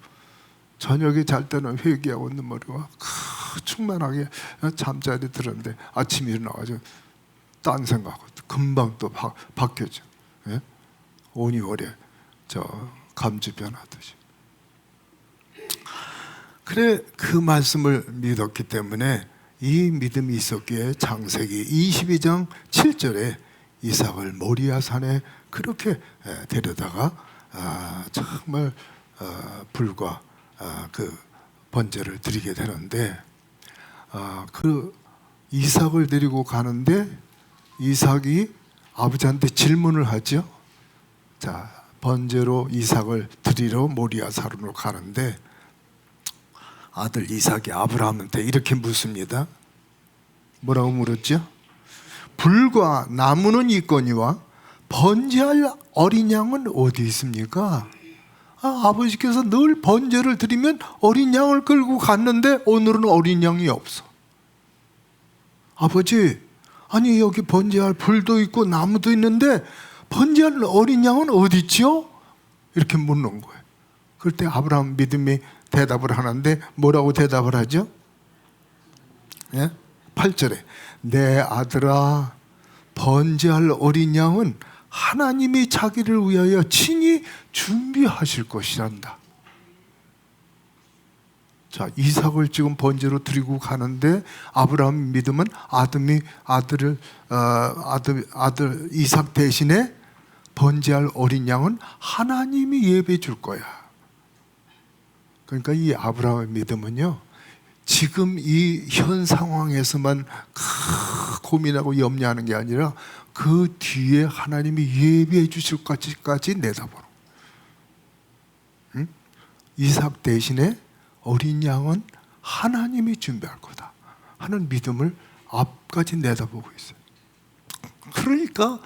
Speaker 4: 저녁에 잘 때는 회개하고 눈물이와 충만하게 잠자리 들었는데 아침에 일어나가지고 딴 생각하고 금방 또 바뀌어져. 예? 온이월에 저 감주 변하듯이. 그래, 그 말씀을 믿었기 때문에 이 믿음이 있었기에 창세기 22장 7절에 이삭을 모리아산에 그렇게 데려다가 정말 불과 그 번제를 드리게 되는데, 그 이삭을 데리고 가는데 이삭이 아버지한테 질문을 하죠. 자, 번제로 이삭을 드리러 모리아산으로 가는데 아들 이삭이 아브라함한테 이렇게 묻습니다. 뭐라고 물었죠? 불과 나무는 있거니와 번제할 어린 양은 어디 있습니까? 아버지께서 늘 번제를 드리면 어린 양을 끌고 갔는데 오늘은 어린 양이 없어. 아버지, 아니 여기 번제할 불도 있고 나무도 있는데 번제할 어린 양은 어디 있지요? 이렇게 묻는 거예요. 그럴 때 아브라함 믿음이 대답을 하는데 뭐라고 대답을 하죠? 예? 8절에 내 아들아, 번제할 어린 양은 하나님이 자기를 위하여 친히 준비하실 것이란다. 자, 이삭을 지금 번제로 드리고 가는데 아브라함 믿음은 아들 이삭 대신에 번제할 어린 양은 하나님이 예배해 줄 거야. 그러니까 이 아브라함의 믿음은요, 지금 이 현 상황에서만 고민하고 염려하는 게 아니라 그 뒤에 하나님이 예비해 주실 것까지 내다보는. 응? 이삭 대신에 어린 양은 하나님이 준비할 거다 하는 믿음을 앞까지 내다보고 있어요. 그러니까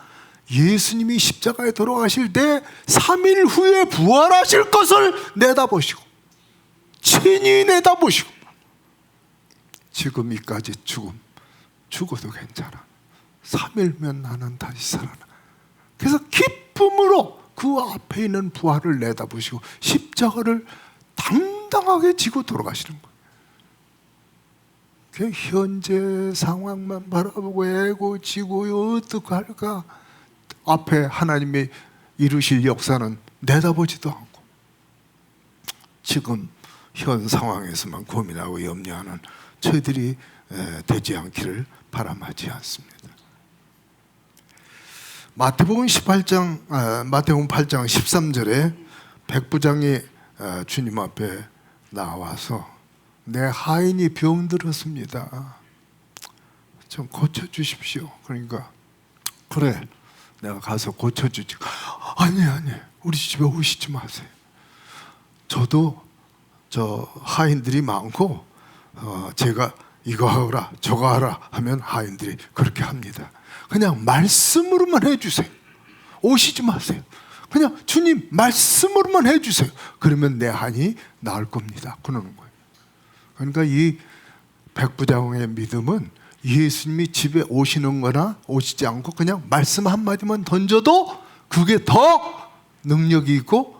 Speaker 4: 예수님이 십자가에 돌아가실 때 3일 후에 부활하실 것을 내다보시고 친히 내다보시고, 지금 이까지 죽어도 괜찮아, 3일면 나는 다시 살아나. 그래서 기쁨으로 그 앞에 있는 부활을 내다보시고 십자가를 당당하게 지고 돌아가시는 거예요. 현재 상황만 바라보고 애고 지고 어떡할까, 앞에 하나님이 이루실 역사는 내다보지도 않고 지금 현 상황에서만 고민하고 염려하는 저희들이 되지 않기를 바람하지 않습니다. 마태복음 8장 13절에 백부장이 주님 앞에 나와서 내 하인이 병들었습니다, 좀 고쳐주십시오. 그러니까 그래, 내가 가서 고쳐주지. 아니 우리 집에 오시지 마세요. 저도 저 하인들이 많고 제가 이거 하라 저거 하라 하면 하인들이 그렇게 합니다. 그냥 말씀으로만 해주세요. 오시지 마세요. 그냥 주님 말씀으로만 해주세요. 그러면 내 한이 나을 겁니다. 그러는 거예요. 그러니까 이 백부장의 믿음은 예수님이 집에 오시는 거나 오시지 않고 그냥 말씀 한마디만 던져도 그게 더 능력이 있고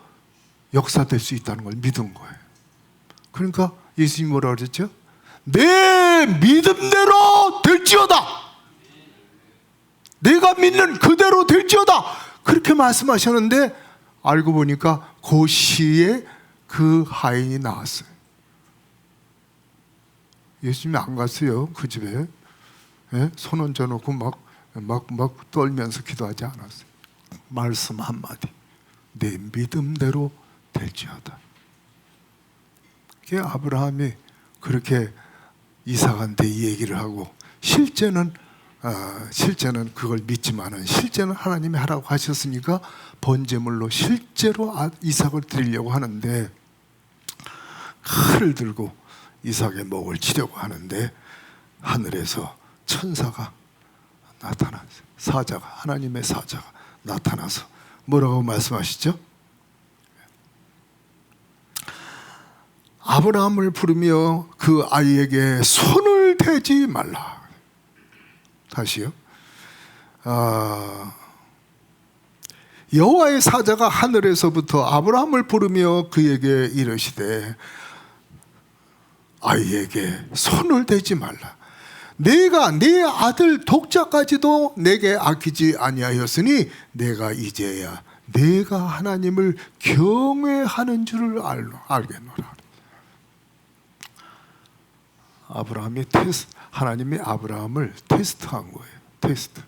Speaker 4: 역사될 수 있다는 걸 믿은 거예요. 그러니까 예수님이 뭐라 그랬죠? 내 믿음대로 될지어다. 내가 믿는 그대로 될지어다. 그렇게 말씀하셨는데 알고 보니까 그 시에 그 하인이 나왔어요. 예수님이 안 갔어요. 그 집에. 예? 손 얹어놓고 막 떨면서 기도하지 않았어요. 말씀 한마디. 내 믿음대로 될지어다. 그게 아브라함이 그렇게 이삭한테 이 얘기를 하고 실제는 그걸 믿지만은 실제는 하나님이 하라고 하셨으니까 번제물로 실제로 이삭을 드리려고 하는데 칼을 들고 이삭의 목을 치려고 하는데 하늘에서 천사가 나타났어요. 사자가, 하나님의 사자가 나타나서 뭐라고 말씀하시죠? 아브라함을 부르며 그 아이에게 손을 대지 말라. 다시요. 여호와의 사자가 하늘에서부터 아브라함을 부르며 그에게 이르시되 아이에게 손을 대지 말라. 내가 네 아들 독자까지도 내게 아끼지 아니하였으니 내가 이제야 내가 하나님을 경외하는 줄을 알겠노라. 하나님이 아브라함을 테스트한 거예요. 테스트.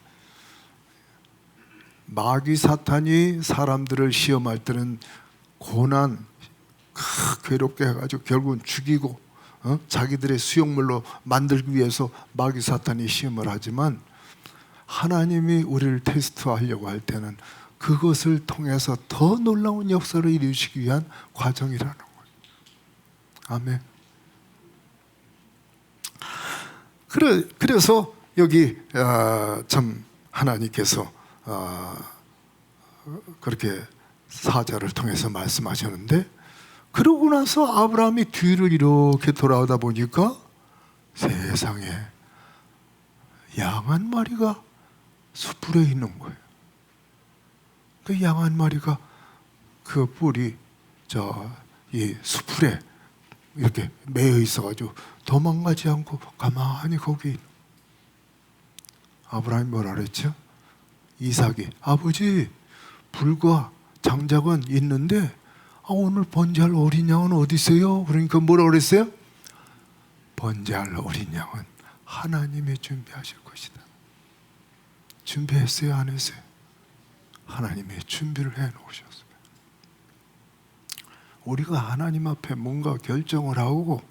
Speaker 4: 마귀 사탄이 사람들을 시험할 때는 고난, 괴롭게 해가지고 결국은 죽이고 자기들의 수용물로 만들기 위해서 마귀 사탄이 시험을 하지만 하나님이 우리를 테스트하려고 할 때는 그것을 통해서 더 놀라운 역사를 이루시기 위한 과정이라는 거예요. 아멘. 그래서 여기 참 하나님께서 그렇게 사자를 통해서 말씀하셨는데 그러고 나서 아브라함이 뒤를 이렇게 돌아오다 보니까 세상에 양 한 마리가 숯불에 있는 거예요. 그 양 한 마리가 그 뿔이 이 숯불에 이렇게 매여 있어가지고 도망가지 않고 가만히 거기. 아브라함이 뭐라 그랬죠? 이삭이 아버지 불과 장작은 있는데 오늘 번제할 어린 양은 어디 있어요? 그러니까 뭐라 그랬어요? 번제할 어린 양은 하나님이 준비하실 것이다. 준비했어요? 안 했어요? 하나님이 준비를 해놓으셨어요. 우리가 하나님 앞에 뭔가 결정을 하고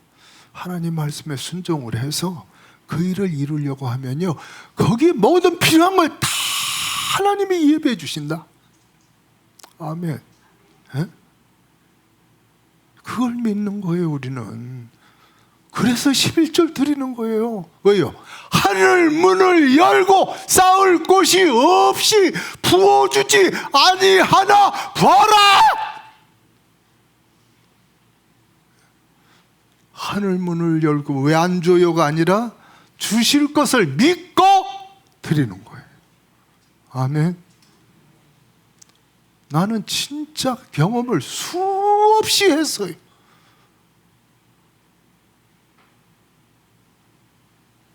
Speaker 4: 하나님 말씀에 순종을 해서 그 일을 이루려고 하면요 거기에 모든 필요한 걸 다 하나님이 예배해 주신다. 아멘. 에? 그걸 믿는 거예요 우리는. 그래서 11절 드리는 거예요. 왜요? 하늘 문을 열고 쌓을 곳이 없이 부어주지 아니하나 봐라. 하늘 문을 열고 왜 안 줘요가 아니라 주실 것을 믿고 드리는 거예요. 아멘. 나는 진짜 경험을 수없이 했어요.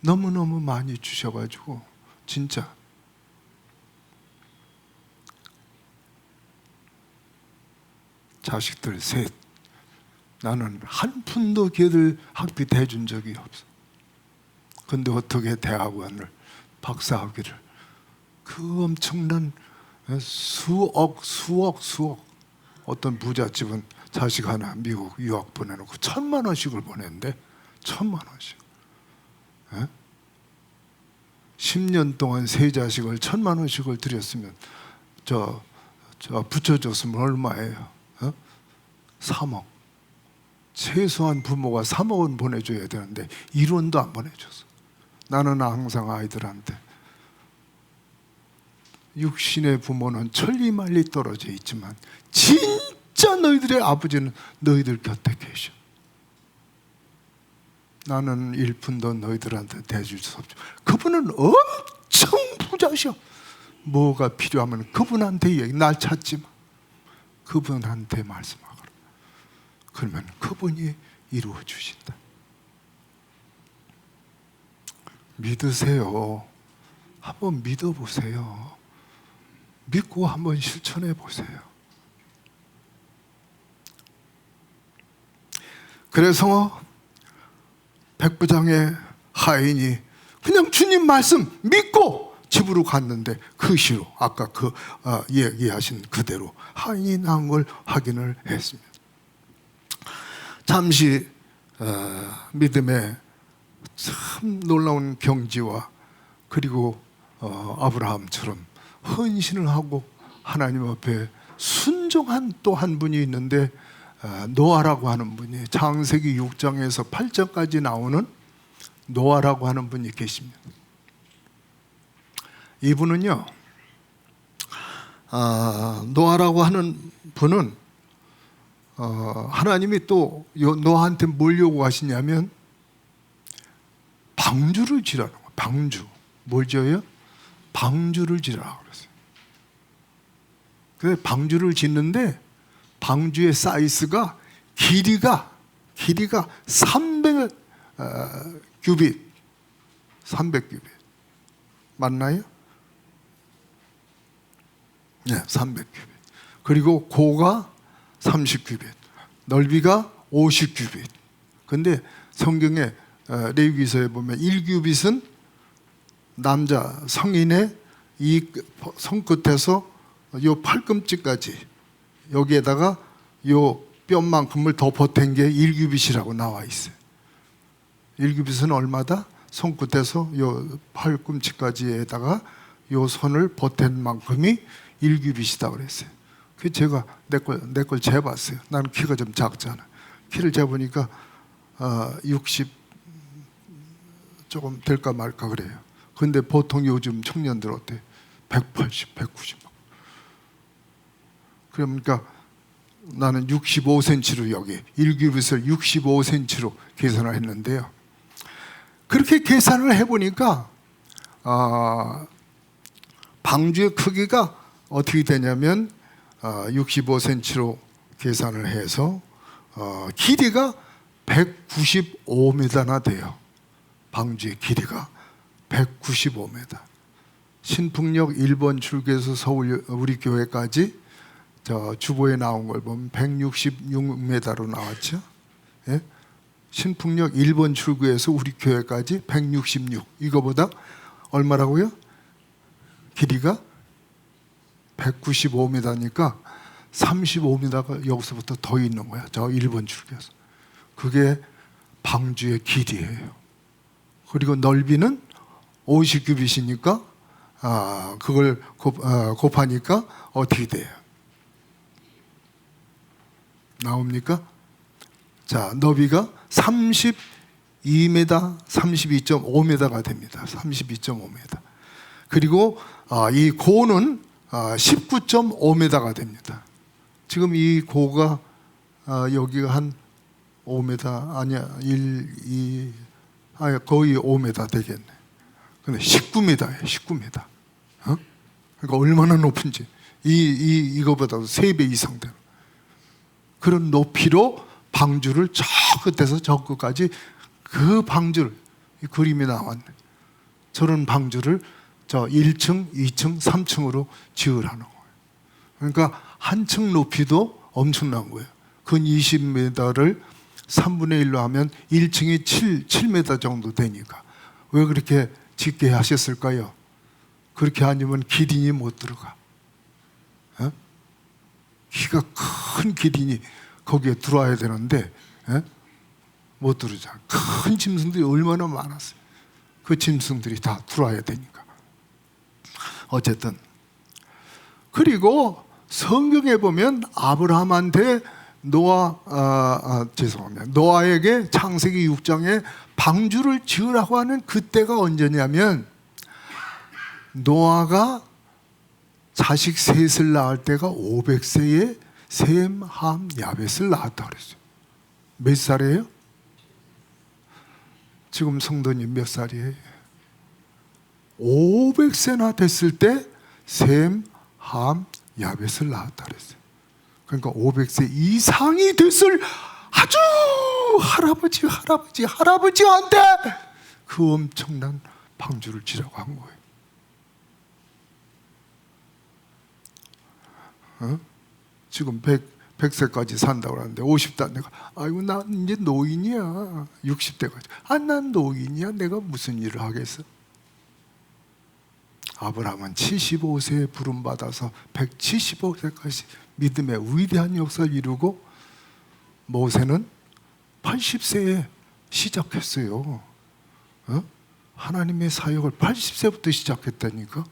Speaker 4: 너무너무 많이 주셔가지고 진짜 자식들 셋 나는 한 푼도 걔들 학비 대준 적이 없어. 근데 어떻게 대학원을 박사학위를 그 엄청난 수억 어떤 부잣집은 자식 하나 미국 유학 보내놓고 1,000만 원씩을 보냈는데 1,000만 원씩 10년 동안 세 자식을 1,000만 원씩을 드렸으면 저 붙여줬으면 얼마예요? 3억. 최소한 부모가 3억은 보내줘야 되는데 1원도 안 보내줬어. 나는 항상 아이들한테 육신의 부모는 천리말리 떨어져 있지만 진짜 너희들의 아버지는 너희들 곁에 계셔. 나는 1푼도 너희들한테 대줄 수 없죠. 그분은 엄청 부자셔. 뭐가 필요하면 그분한테 얘기, 날 찾지 마. 그분한테 말씀하거라. 그러면 그분이 이루어 주신다. 믿으세요. 한번 믿어보세요. 믿고 한번 실천해 보세요. 그래서 백부장의 하인이 그냥 주님 말씀 믿고 집으로 갔는데 그 시로 아까 얘기하신 그대로 하인이 나온 걸 확인을 했습니다. 잠시 믿음의 참 놀라운 경지와 그리고 아브라함처럼 헌신을 하고 하나님 앞에 순종한 또 한 분이 있는데 노아라고 하는 분이 창세기 6장에서 8장까지 나오는 노아라고 하는 분이 계십니다. 이분은요, 노아라고 하는 분은 하나님이 또 노아한테 뭘 요구하시냐면 방주를 지라는 거예요. 방주. 뭘 지어요? 방주를 지라고 그랬어요. 그래서 방주를 짓는데 방주의 사이즈가 길이가 300 규빗, 300 규빗 맞나요? 네, 300 규빗. 그리고 고가 30 규빗, 넓이가 50 규빗. 근데 성경에 레위기서에 보면 1규빗은 남자 성인의 이 손끝에서 요 팔꿈치까지 여기에다가 요 뼘만큼을 더 보탠 게 1규빗이라고 나와 있어요. 1규빗은 얼마다? 손끝에서 요 팔꿈치까지에다가 요 손을 보탠 만큼이 1규빗이다 그랬어요. 그 제가 내 걸 재봤어요. 나는 키가 좀 작잖아. 키를 재보니까 60 조금 될까 말까 그래요. 근데 보통 요즘 청년들 어때? 180, 190. 그러니까 나는 65cm로 여기 1규빗을 65cm로 계산을 했는데요. 그렇게 계산을 해보니까 방주의 크기가 어떻게 되냐면 65cm로 계산을 해서 길이가 195m나 돼요. 방주의 길이가 195m. 신풍역 1번 출구에서 서울 우리 교회까지 저 주보에 나온 걸 보면 166m로 나왔죠. 예? 신풍역 1번 출구에서 우리 교회까지 166. 이거보다 얼마라고요? 길이가 195m니까 35m가 여기서부터 더 있는 거야. 저 1번 출구에서. 그게 방주의 길이에요. 그리고 넓이는 50규빗이니까 그걸 곱하니까 어떻게 돼요? 나옵니까? 자, 너비가 32m, 32.5m가 됩니다. 32.5m. 그리고 이 고는 19.5m가 됩니다. 지금 이 고가 여기가 한 5m 아니야 1, 2 거의 5m 되겠네. 근데 19m예요. 19m. 그러니까 얼마나 높은지 이거보다도 3배 이상 되는 그런 높이로 방주를 저 끝에서 저 끝까지 그 방주를 이 그림이 나왔네. 저런 방주를 저 1층, 2층, 3층으로 지으라는 거예요. 그러니까 한 층 높이도 엄청난 거예요. 근 20m를 3분의 1로 하면 1층이 7m 정도 되니까 왜 그렇게 짓게 하셨을까요? 그렇게 아니면 기린이 못 들어가. 키가 큰 기린이 거기에 들어와야 되는데 못 들어오잖아. 큰 짐승들이 얼마나 많았어요. 그 짐승들이 다 들어와야 되니까. 어쨌든 그리고 성경에 보면 아브라함한테 노아에게 창세기 6장에 방주를 지으라고 하는 그때가 언제냐면 노아가 자식 셋을 낳을 때가 500세에 셈, 함, 야벳을 낳았다 그랬어요. 몇 살이에요? 지금 성도님 몇 살이에요? 500세나 됐을 때 셈, 함, 야벳을 낳았다 그랬어요. 그러니까 500세 이상이 됐을 아주 할아버지한테 그 엄청난 방주를 지라고 한 거예요. 지금 100세까지 산다고 하는데 50대 내가 아이고 나 이제 노인이야. 60대까지 난 노인이야. 내가 무슨 일을 하겠어? 아브라함은 75세에 부름받아서 175세까지 믿음의 위대한 역사를 이루고 모세는 80세에 시작했어요. 하나님의 사역을 80세부터 시작했다니까.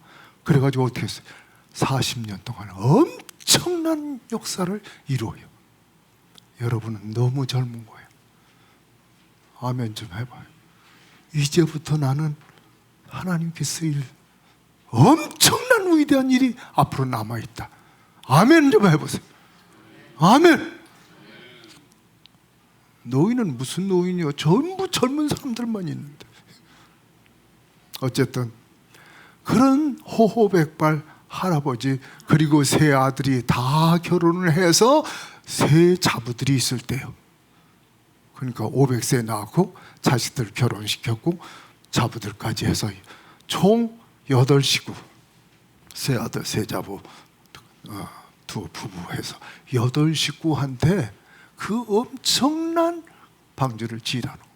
Speaker 4: 그래가지고 어떻게 했어요? 40년 동안 엄청난 역사를 이루어요. 여러분은 너무 젊은 거예요. 아멘 좀 해봐요. 이제부터 나는 하나님께 쓰일 엄청난 위대한 일이 앞으로 남아있다. 아멘 좀 해보세요. 아멘. 노인은 무슨 노인이요? 전부 젊은 사람들만 있는데. 어쨌든 그런 호호백발 할아버지 그리고 세 아들이 다 결혼을 해서 세 자부들이 있을 때요. 그러니까 500세 낳고 자식들 결혼시켰고 자부들까지 해서 총 8식구, 세 아들 세 자부 두 부부 해서 8식구한테 그 엄청난 방주를 지으라는 거예요.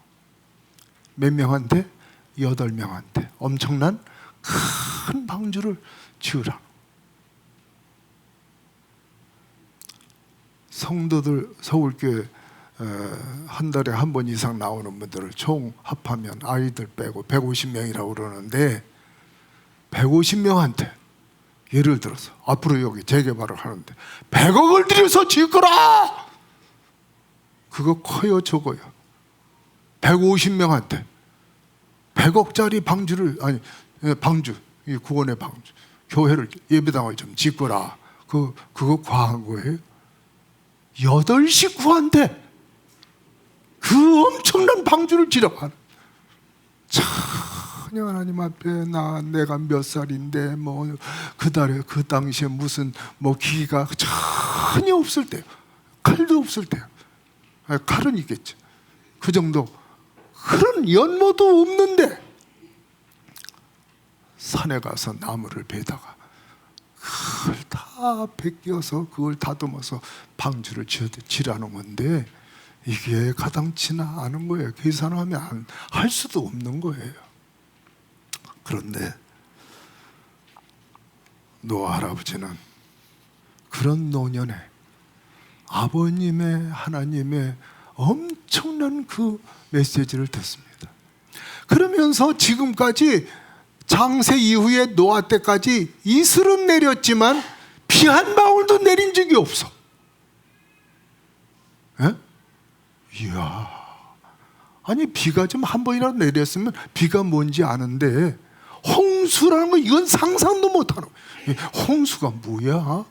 Speaker 4: 몇 명한테? 8명한테 엄청난 큰 방주를 지으라는 거예요. 성도들 서울교회 한 달에 한 번 이상 나오는 분들을 총 합하면 아이들 빼고 150명이라고 그러는데 150명한테 예를 들어서 앞으로 여기 재개발을 하는데 100억을 들여서 지을 거라. 그거 커요 적어요? 150명한테 100억짜리 방주를 방주 이 구원의 방주 교회를 예배당을 좀 짓거라. 그거 과한 거예요? 8식구한테 그 엄청난 방주를 지라고 하는. 그냥 하나님 앞에 내가 몇 살인데 뭐 그달에 그 당시에 무슨 뭐 기기가 전혀 없을 때요. 칼도 없을 때요. 칼은 있겠죠. 그 정도 그런 연모도 없는데 산에 가서 나무를 베다가 그걸 다 베껴서 그걸 다듬어서 방주를 지라는 건데 이게 가당치나 않은 거예요. 계산하면 할 수도 없는 거예요. 그런데 노아 할아버지는 그런 노년에 아버님의 하나님의 엄청난 그 메시지를 듣습니다. 그러면서 지금까지 장세 이후에 노아 때까지 이슬은 내렸지만 비 한 방울도 내린 적이 없어. 에? 이야, 아니 비가 좀 한 번이라도 내렸으면 비가 뭔지 아는데 홍수라는 거 이건 상상도 못하는 거예요. 홍수가 뭐야?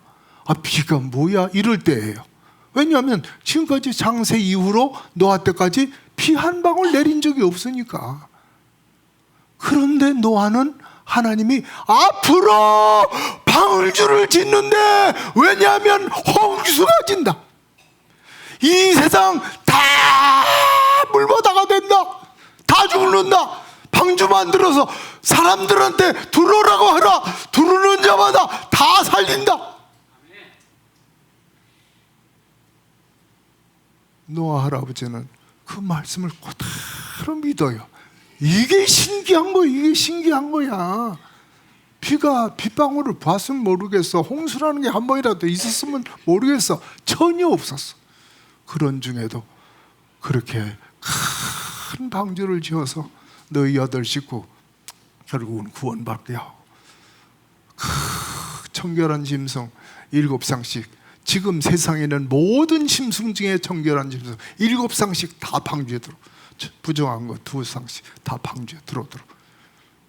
Speaker 4: 비가 뭐야? 이럴 때예요. 왜냐하면 지금까지 장세 이후로 노아 때까지 비 한 방울 내린 적이 없으니까. 그런데 노아는 하나님이 앞으로 방울주를 짓는데 왜냐하면 홍수가 진다. 이 세상 다 물바다가 된다. 다 죽는다. 방주 만들어서 사람들한테 들어오라고 하라. 들어오는 자마다 다 살린다. 노아 할아버지는 그 말씀을 그대로 믿어요. 이게 신기한 거야. 이게 신기한 거야. 비가 빗방울을 봤으면 모르겠어. 홍수라는 게 한 번이라도 있었으면 모르겠어. 전혀 없었어. 그런 중에도 그렇게 큰 방주를 지어서 너희 8식구 결국은 구원받게 하고 청결한 짐승 7쌍씩 지금 세상에는 모든 짐승 중에 청결한 짐승 7쌍씩 다 방주에 들어. 부정한 거 2쌍씩 다 방주에 들어.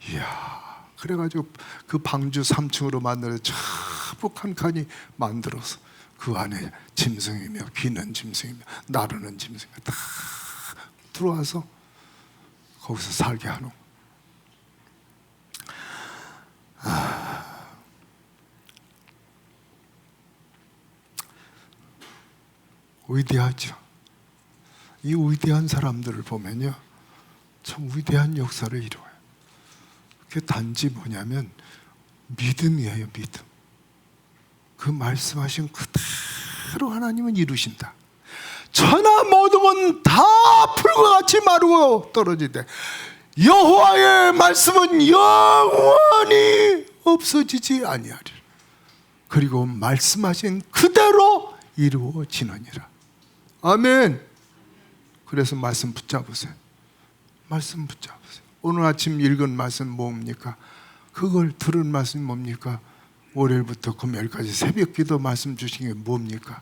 Speaker 4: 이야, 그래가지고 그 방주 3층으로 만들어 자북한 칸이 만들어서 그 안에 짐승이며 귀는 짐승이며 나르는 짐승이며 다 들어와서 거기서 살게 하는. 위대하죠. 이 위대한 사람들을 보면요, 참 위대한 역사를 이루어요. 그게 단지 뭐냐면 믿음이에요. 믿음. 그 말씀하신 그대로 하나님은 이루신다. 천하 모든 건 다 풀과 같이 마르고 떨어지되 여호와의 말씀은 영원히 없어지지 아니하리라. 그리고 말씀하신 그대로 이루어지느니라. 아멘. 그래서 말씀 붙잡으세요. 말씀 붙잡으세요. 오늘 아침 읽은 말씀 뭡니까? 그걸 들은 말씀이 뭡니까? 월요일부터 금요일까지 새벽기도 말씀 주신 게 뭡니까?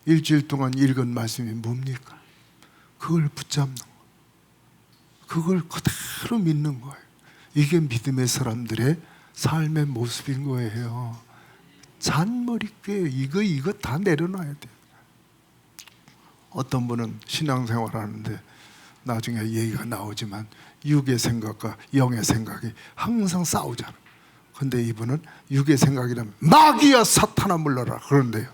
Speaker 4: 일주일 동안 읽은 말씀이 뭡니까? 그걸 붙잡는 거, 그걸 그대로 믿는 거예요. 이게 믿음의 사람들의 삶의 모습인 거예요. 잔머리교회 이거 다 내려놔야 돼요. 어떤 분은 신앙생활 하는데 나중에 얘기가 나오지만 육의 생각과 영의 생각이 항상 싸우잖아. 근데 이분은 육의 생각이라면 마귀야 사탄아 물러라 그런데요,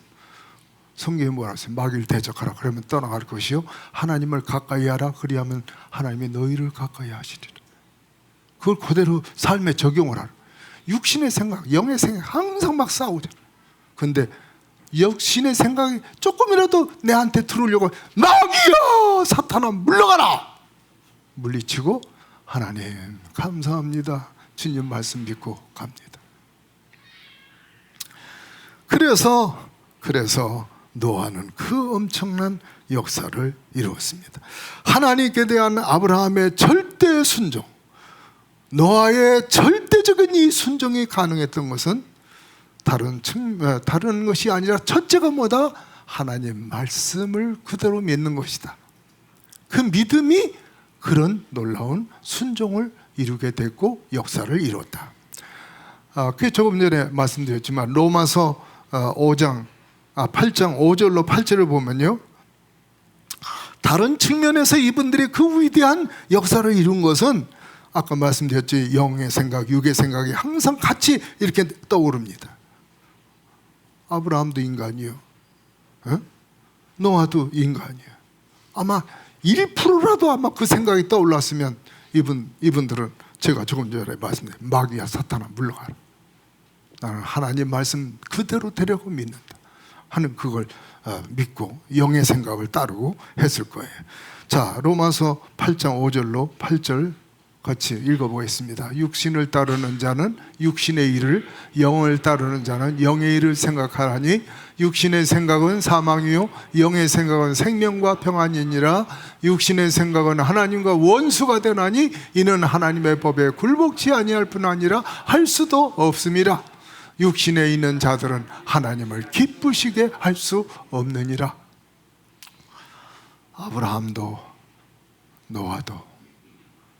Speaker 4: 성경이 뭐라 했어요? 마귀를 대적하라 그러면 떠나갈 것이요 하나님을 가까이 하라 그리하면 하나님이 너희를 가까이 하시리라. 그걸 그대로 삶에 적용을 하라. 육신의 생각, 영의 생각 항상 막 싸우잖아. 근데 육신의 생각이 조금이라도 내한테 들어오려고 마귀야 사탄아 물러가라 물리치고 하나님 감사합니다, 주님 말씀 믿고 갑니다. 그래서 노아는 그 엄청난 역사를 이루었습니다. 하나님께 대한 아브라함의 절대 순종, 노아의 절대적인 이 순종이 가능했던 것은 다른 것이 아니라 첫째가 뭐다? 하나님 말씀을 그대로 믿는 것이다. 그 믿음이 그런 놀라운 순종을 이루게 됐고 역사를 이뤘다. 그게 조금 전에 말씀드렸지만 로마서 8장 5절로 8절을 보면요, 다른 측면에서 이분들이 그 위대한 역사를 이룬 것은 아까 말씀드렸지, 영의 생각, 육의 생각이 항상 같이 이렇게 떠오릅니다. 아브라함도 인간이요, 노아도 인간이에요. 아마 1%라도 아마 그 생각이 떠올랐으면 이분들은 제가 조금 전에 말씀드린 마귀야 사탄아 물러가라, 나는 하나님 말씀 그대로 되려고 믿는다 하는 그걸 믿고 영의 생각을 따르고 했을 거예요. 자, 로마서 8장 5절로 8절 같이 읽어보겠습니다. 육신을 따르는 자는 육신의 일을, 영을 따르는 자는 영의 일을 생각하라니 육신의 생각은 사망이요 영의 생각은 생명과 평안이니라. 육신의 생각은 하나님과 원수가 되나니 이는 하나님의 법에 굴복치 아니할 뿐 아니라 할 수도 없음이라. 육신에 있는 자들은 하나님을 기쁘시게 할 수 없느니라. 아브라함도 노아도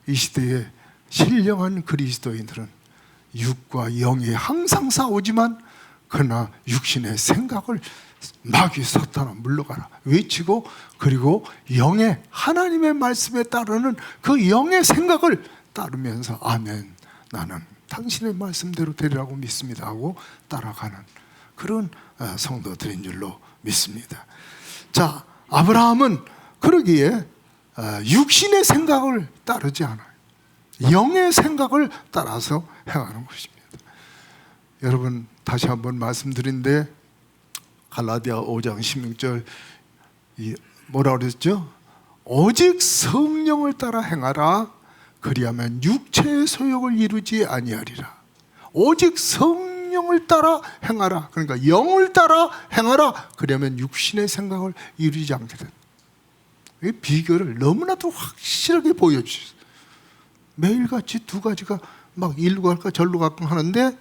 Speaker 4: 이 시대의 신령한 그리스도인들은 육과 영이 항상 싸우지만 그러나 육신의 생각을 마귀 사탄아 물러가라 외치고, 그리고 영의 하나님의 말씀에 따르는 그 영의 생각을 따르면서 아멘, 나는 당신의 말씀대로 되리라고 믿습니다 하고 따라가는 그런 성도들인 줄로 믿습니다. 자, 아브라함은 그러기에 육신의 생각을 따르지 않아요. 영의 생각을 따라서 행하는 것입니다. 여러분 다시 한번 말씀드린데 갈라디아 5장 16절 뭐라 그랬죠? 오직 성령을 따라 행하라 그리하면 육체의 소욕을 이루지 아니하리라. 오직 성령을 따라 행하라, 그러니까 영을 따라 행하라 그러면 육신의 생각을 이루지 않게 된다. 이 비결을 너무나도 확실하게 보여주셨어요. 매일같이 두 가지가 막 일로 갈까 절로 갈까 하는데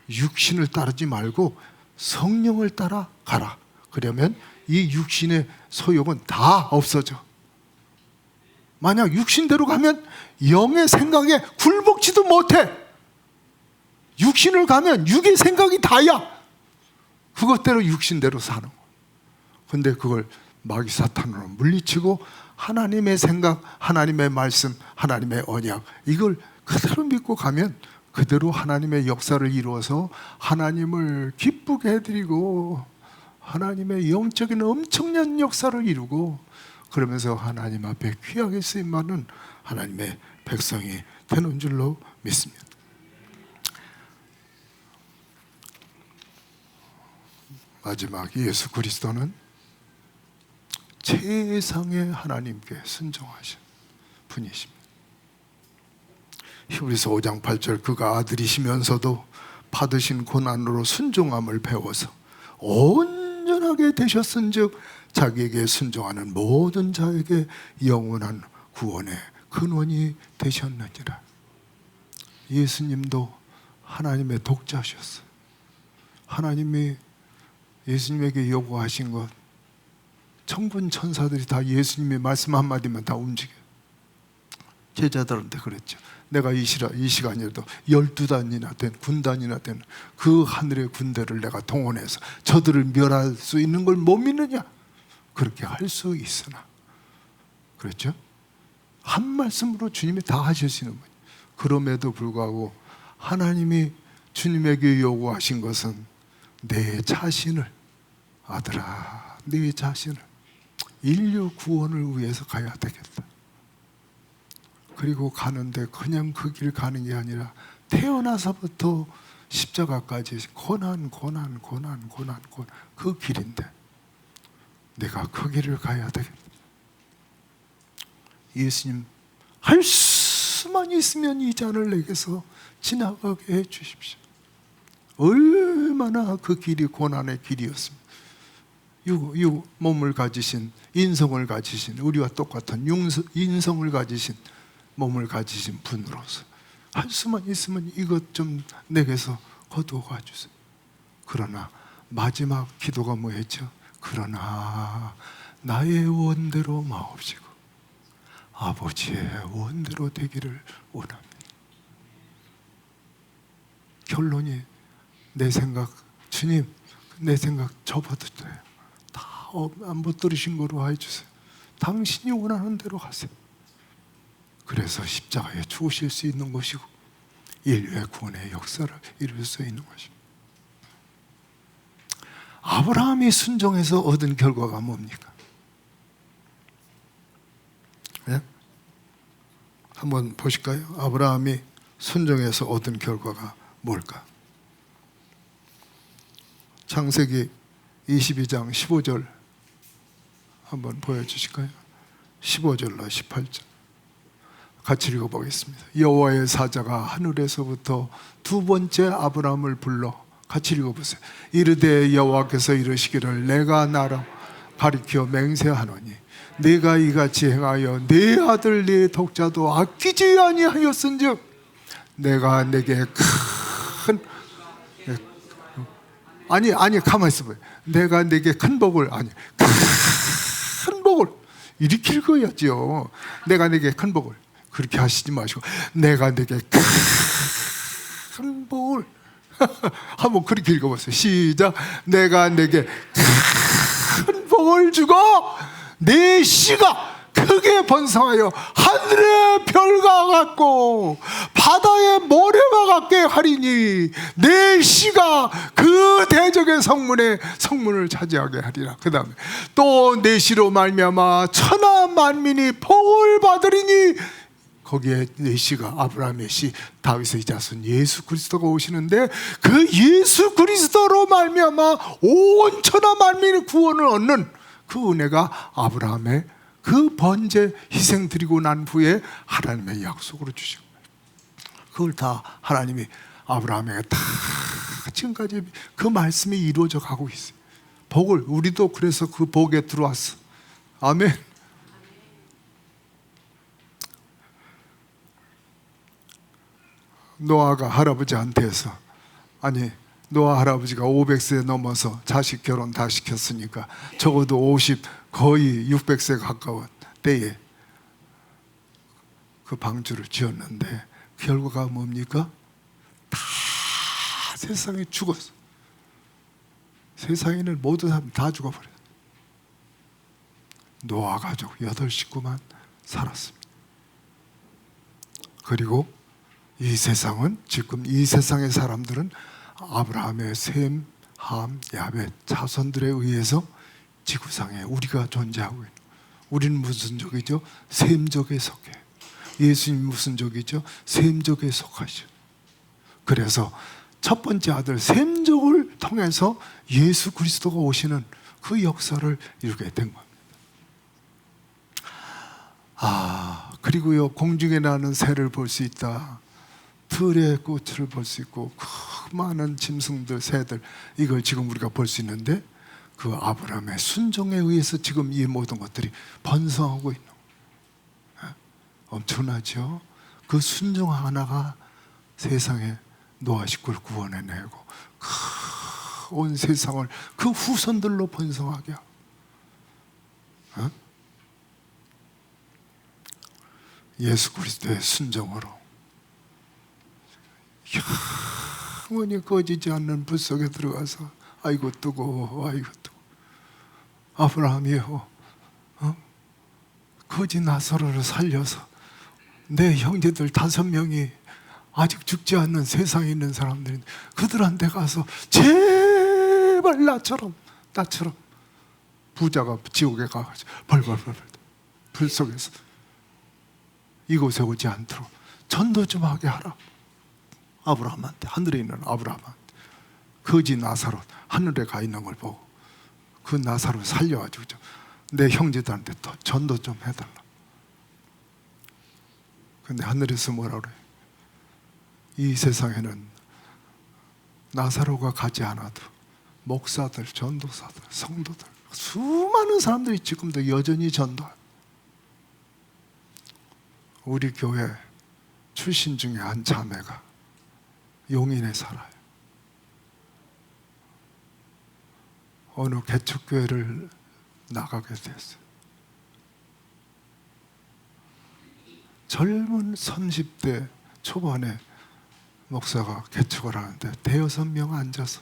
Speaker 4: 육신을 따르지 말고 성령을 따라 가라. 그러면 이 육신의 소욕은 다 없어져. 만약 육신대로 가면 영의 생각에 굴복지도 못해. 육신을 가면 육의 생각이 다야. 그것대로 육신대로 사는 거야. 근데 그걸 마귀 사탄으로 물리치고 하나님의 생각, 하나님의 말씀, 하나님의 언약, 이걸 그대로 믿고 가면 그대로 하나님의 역사를 이루어서 하나님을 기쁘게 해드리고 하나님의 영적인 엄청난 역사를 이루고, 그러면서 하나님 앞에 귀하게 쓰임받는 하나님의 백성이 되는 줄로 믿습니다. 마지막, 예수 그리스도는 최상의 하나님께 순종하신 분이십니다. 히브리서 5장 8절, 그가 아들이시면서도 받으신 고난으로 순종함을 배워서 온전하게 되셨은즉 자기에게 순종하는 모든 자에게 영원한 구원의 근원이 되셨느니라. 예수님도 하나님의 독자셨어요. 하나님이 예수님에게 요구하신 것, 천군 천사들이 다 예수님의 말씀 한마디면 다 움직여요. 제자들한테 그랬죠. 내가 이 시간이라도 12단이나 된 군단이나 된 그 하늘의 군대를 내가 동원해서 저들을 멸할 수 있는 걸 못 믿느냐? 그렇게 할 수 있으나, 그랬죠? 한 말씀으로 주님이 다 하실 수 있는 거예요. 그럼에도 불구하고 하나님이 주님에게 요구하신 것은 내 자신을, 아들아, 내 자신을 인류 구원을 위해서 가야 되겠다. 그리고 가는데 그냥 그 길 가는 게 아니라 태어나서부터 십자가까지 고난 그 길인데 내가 그 길을 가야 되겠다. 예수님, 할 수만 있으면 이 잔을 내게서 지나가게 해 주십시오. 얼마나 그 길이 고난의 길이었습니다. 이 몸을 가지신, 인성을 가지신, 우리와 똑같은 인성을 가지신 몸을 가지신 분으로서 할 수만 있으면 이것 좀 내게서 거두어 주세요. 그러나 마지막 기도가 뭐였죠? 그러나 나의 원대로 마옵시고 아버지의 원대로 되기를 원합니다. 결론이, 내 생각, 주님, 내 생각 접어도 돼요. 다 안 붙들으신 거로 해주세요. 당신이 원하는 대로 하세요. 그래서 십자가에 죽으실 수 있는 것이고 인류의 구원의 역사를 이룰 수 있는 것입니다. 아브라함이 순종해서 얻은 결과가 뭡니까? 네? 한번 보실까요? 아브라함이 순종해서 얻은 결과가 뭘까? 창세기 22장 15절 한번 보여주실까요? 15절로 18절 같이 읽어보겠습니다. 여호와의 사자가 하늘에서부터 두 번째 아브라함을 불러, 같이 읽어보세요. 이르되 여호와께서 이르시기를 내가 나로 가리켜 맹세하노니 내가 이같이 행하여 내 아들 내 독자도 아끼지 아니하였은즉 내가 내게 큰 아니 가만히 있어봐요. 내가 내게 큰 복을, 아니 큰 복을 이렇게 읽어야죠. 내가 내게 큰 복을, 그렇게 하시지 마시고 내가 내게 큰 복을 한번 그렇게 읽어보세요. 시작. 내가 내게 큰 복을 주고 내 씨가 크게 번성하여 하늘의 별과 같고 바다의 모래와 같게 하리니 내 씨가 그 대적의 성문을 차지하게 하리라. 그 다음에 또 내 씨로 말미암아 천하 만민이 복을 받으리니, 거기에 내 씨가 아브라함의 씨, 다윗의 자손 예수 그리스도가 오시는데 그 예수 그리스도로 말미암아 온 천하 만민의 구원을 얻는 그 은혜가 아브라함의 그 번제 희생 드리고 난 후에 하나님의 약속으로 주신 거예요. 그걸 다 하나님이 아브라함에게 다 지금까지 그 말씀이 이루어져 가고 있어요. 복을, 우리도 그래서 그 복에 들어왔어. 아멘. 노아가 할아버지한테서, 아니 노아 할아버지가 500세 넘어서 자식 결혼 다 시켰으니까 적어도 50, 거의 600세 가까운 때에 그 방주를 지었는데 결과가 뭡니까? 다 세상에 죽었어. 세상에는 모든 사람 다 죽어버렸어. 노아 가족 8식구만 살았습니다. 그리고 이 세상은, 지금 이 세상의 사람들은 아브라함의 셈, 함, 야벳 자손들에 의해서 지구상에 우리가 존재하고 있는, 우리는 무슨 족이죠? 셈족에 속해. 예수님 무슨 족이죠? 셈족에 속하시죠. 그래서 첫 번째 아들 셈족을 통해서 예수 그리스도가 오시는 그 역사를 이루게 된 겁니다. 그리고요, 공중에 나는 새를 볼 수 있다. 들의 꽃을 볼 수 있고 그 많은 짐승들, 새들, 이걸 지금 우리가 볼 수 있는데 그 아브라함의 순종에 의해서 지금 이 모든 것들이 번성하고 있는 거예요. 엄청나죠? 그 순종 하나가 세상에 노아 식구를 구원해내고 온 세상을 그 후손들로 번성하게 하고, 예수 그리스도의 순종으로 영원히 꺼지지 않는 불 속에 들어가서 아이고 뜨거워, 아이고 뜨거워. 아브라함이요, 거지 나사로를 살려서 내 형제들 5명이 아직 죽지 않는 세상에 있는 사람들인데 그들한테 가서 제발 나처럼 부자가 지옥에 가가지고 벌벌벌 불 속에서 이곳에 오지 않도록 전도 좀 하게 하라. 아브라함한테, 하늘에 있는 아브라함한테. 거지 나사로 하늘에 가 있는 걸 보고 그 나사로 살려가지고 내 형제들한테 또 전도 좀 해달라. 근데 하늘에서 뭐라 그래? 이 세상에는 나사로가 가지 않아도 목사들, 전도사들, 성도들, 수많은 사람들이 지금도 여전히 전도하고, 우리 교회 출신 중에 한 자매가 용인에 살아요. 어느 개척교회를 나가게 됐어요. 젊은 30대 초반에 목사가 개척을 하는데 5-6명 앉아서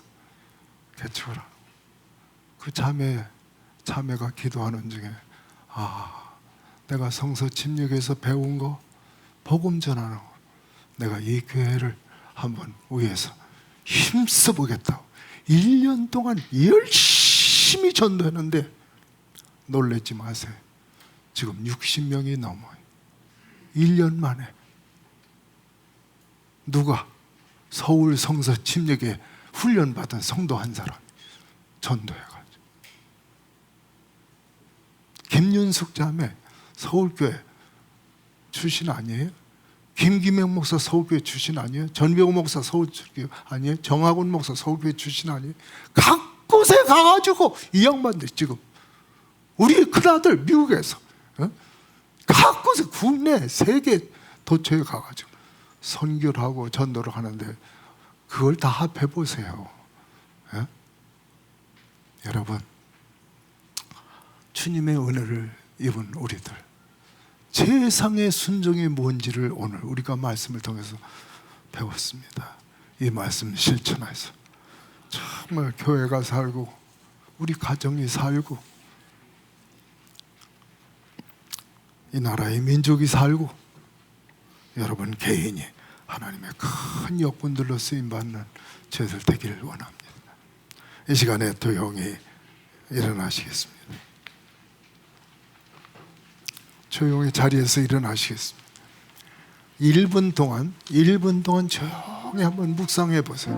Speaker 4: 개척을 하고, 그 자매가 기도하는 중에 내가 성서 침략에서 배운 거, 복음 전하는 거, 내가 이 교회를 한번 위해서 힘써 보겠다고 1년 동안 열심히 전도했는데 놀라지 마세요. 지금 60명이 넘어요. 1년 만에. 누가? 서울 성서 침략에 훈련받은 성도 한 사람 전도해가지고. 김윤숙 자매 서울교회 출신 아니에요? 김기명 목사 서울교회 출신 아니에요? 전병호 목사 서울교회 아니에요? 정학훈 목사 서울교회 출신 아니에요? 각 곳에 가가지고 이 양반들 지금 우리 큰아들 미국에서 각 곳에 국내 세계 도처에 가가지고 선교를 하고 전도를 하는데 그걸 다 합해보세요. 여러분, 주님의 은혜를 입은 우리들, 세상의 순종이 뭔지를 오늘 우리가 말씀을 통해서 배웠습니다. 이 말씀 실천해서 정말 교회가 살고 우리 가정이 살고 이 나라의 민족이 살고 여러분 개인이 하나님의 큰 역군들로 쓰임받는 저희들 되기를 원합니다. 이 시간에 조용히 일어나시겠습니다. 조용히 자리에서 일어나시겠습니다. 1분 동안 조용히 한번 묵상해 보세요.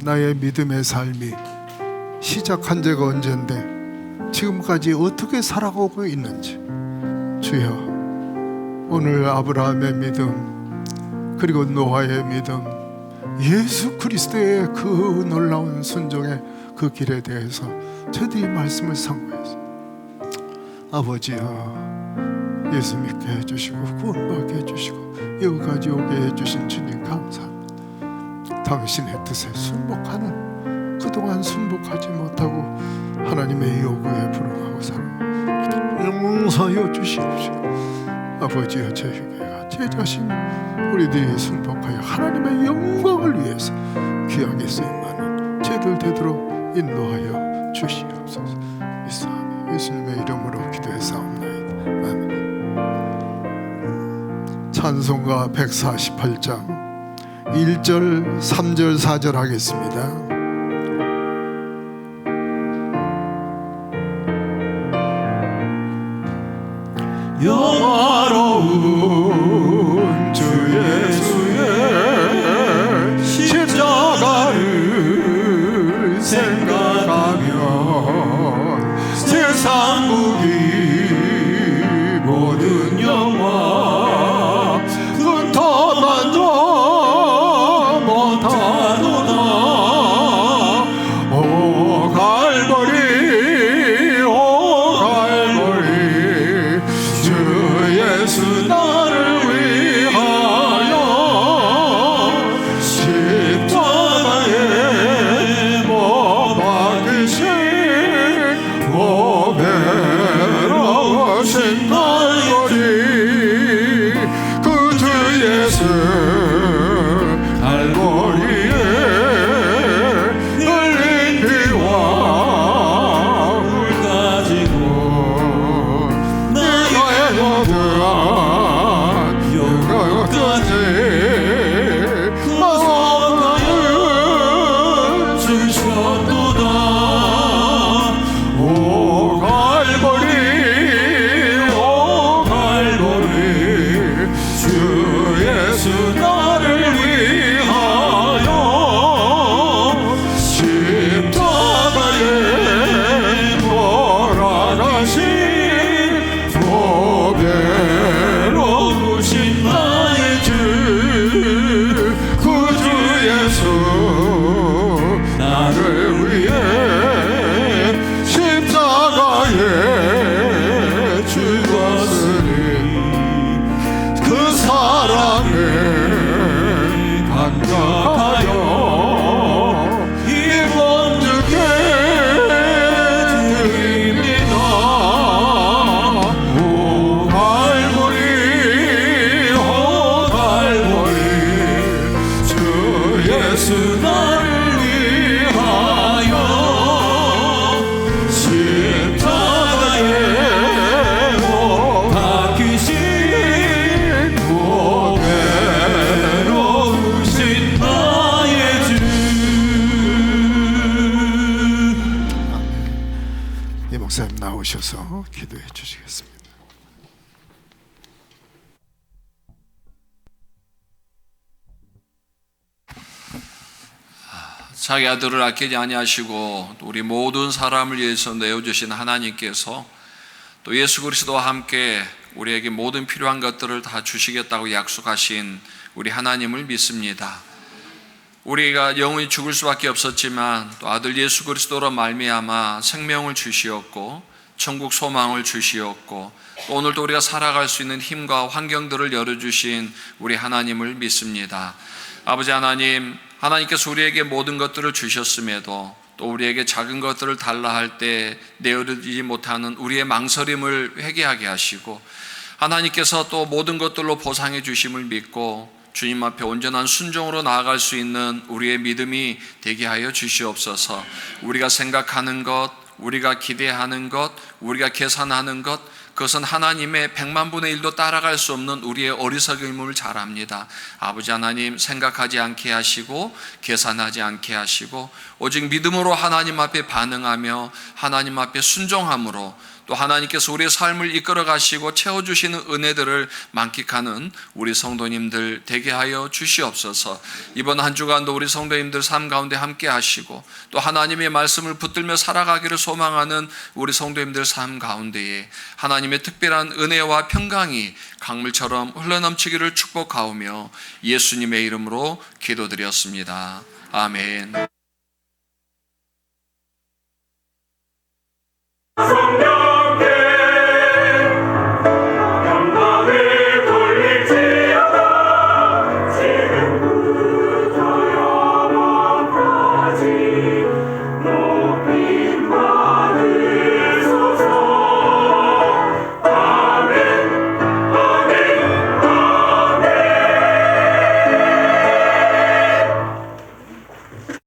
Speaker 4: 나의 믿음의 삶이 시작한 지가 언젠데 지금까지 어떻게 살아가고 있는지, 주여, 오늘 아브라함의 믿음, 그리고 노아의 믿음, 예수 그리스도의 그 놀라운 순종의 그 길에 대해서 저희들이 말씀을 상고해서 아버지여, 예수 믿게 해주시고 구원받게 해주시고 여기까지 오게 해주신 주님 감사합니다. 당신의 뜻에 순복하는, 그동안 순복하지 못하고 하나님의 요구에 불응하고 살아 용서하여 주시옵시고, 아버지여, 저희 교회가 제 자신 우리들이 순복하여 하나님의 영광을 위해서 귀하게 쓰임받는 제를 되도록 인도하여 주시옵소서. 믿사오며 예수님의 이름으로 기도했사옵나이다. 아멘. 찬송가 148장 1절, 3절, 4절 하겠습니다.
Speaker 1: 영화로운 주 예수의 십자가를 생각하면 세상 무기 모든 영화 흩어만도 못하도다. 오 갈보리, 오 갈보리, 주 예수 나를 위하여 십자가에 못 박히신 보배로우신 갈보리, 그 주 예수 갈보리에 흘린 피와 물 가지고 나의 거듭한 영광까지 마음을 주셨도다. 오 갈보리, 오 갈보리, 주 예수 나를 위하여 십자가에 몰아가신 보배로우신 나의 주, 그 주 예수 나를 위해 십자가에 죽었으니 그 사랑에 감격하여 이 몸주께 드립니다. 오 갈보리, 오 갈보리, 주 예수 나를 위하여 십자가에 못 박히신 보배로우신 나의 주.
Speaker 4: 이 목사님 나오셔서 기도해 주시겠습니다.
Speaker 5: 자기 아들을 아끼지 아니하시고 우리 모든 사람을 위해서 내어주신 하나님께서 또 예수 그리스도와 함께 우리에게 모든 필요한 것들을 다 주시겠다고 약속하신 우리 하나님을 믿습니다. 우리가 영원히 죽을 수밖에 없었지만 또 아들 예수 그리스도로 말미암아 생명을 주시었고 천국 소망을 주시었고 또 오늘도 우리가 살아갈 수 있는 힘과 환경들을 열어주신 우리 하나님을 믿습니다. 아버지 하나님, 하나님께서 우리에게 모든 것들을 주셨음에도 또 우리에게 작은 것들을 달라 할 때 내어드리지 못하는 우리의 망설임을 회개하게 하시고, 하나님께서 또 모든 것들로 보상해 주심을 믿고 주님 앞에 온전한 순종으로 나아갈 수 있는 우리의 믿음이 되게 하여 주시옵소서. 우리가 생각하는 것, 우리가 기대하는 것, 우리가 계산하는 것, 그것은 하나님의 100만분의 1도 따라갈 수 없는 우리의 어리석음을 잘 압니다. 아버지 하나님, 생각하지 않게 하시고 계산하지 않게 하시고 오직 믿음으로 하나님 앞에 반응하며 하나님 앞에 순종함으로 또 하나님께서 우리의 삶을 이끌어 가시고 채워주시는 은혜들을 만끽하는 우리 성도님들 되게 하여 주시옵소서. 이번 한 주간도 우리 성도님들 삶 가운데 함께 하시고 또 하나님의 말씀을 붙들며 살아가기를 소망하는 우리 성도님들 삶 가운데에 하나님의 특별한 은혜와 평강이 강물처럼 흘러넘치기를 축복하오며 예수님의 이름으로 기도드렸습니다. 아멘.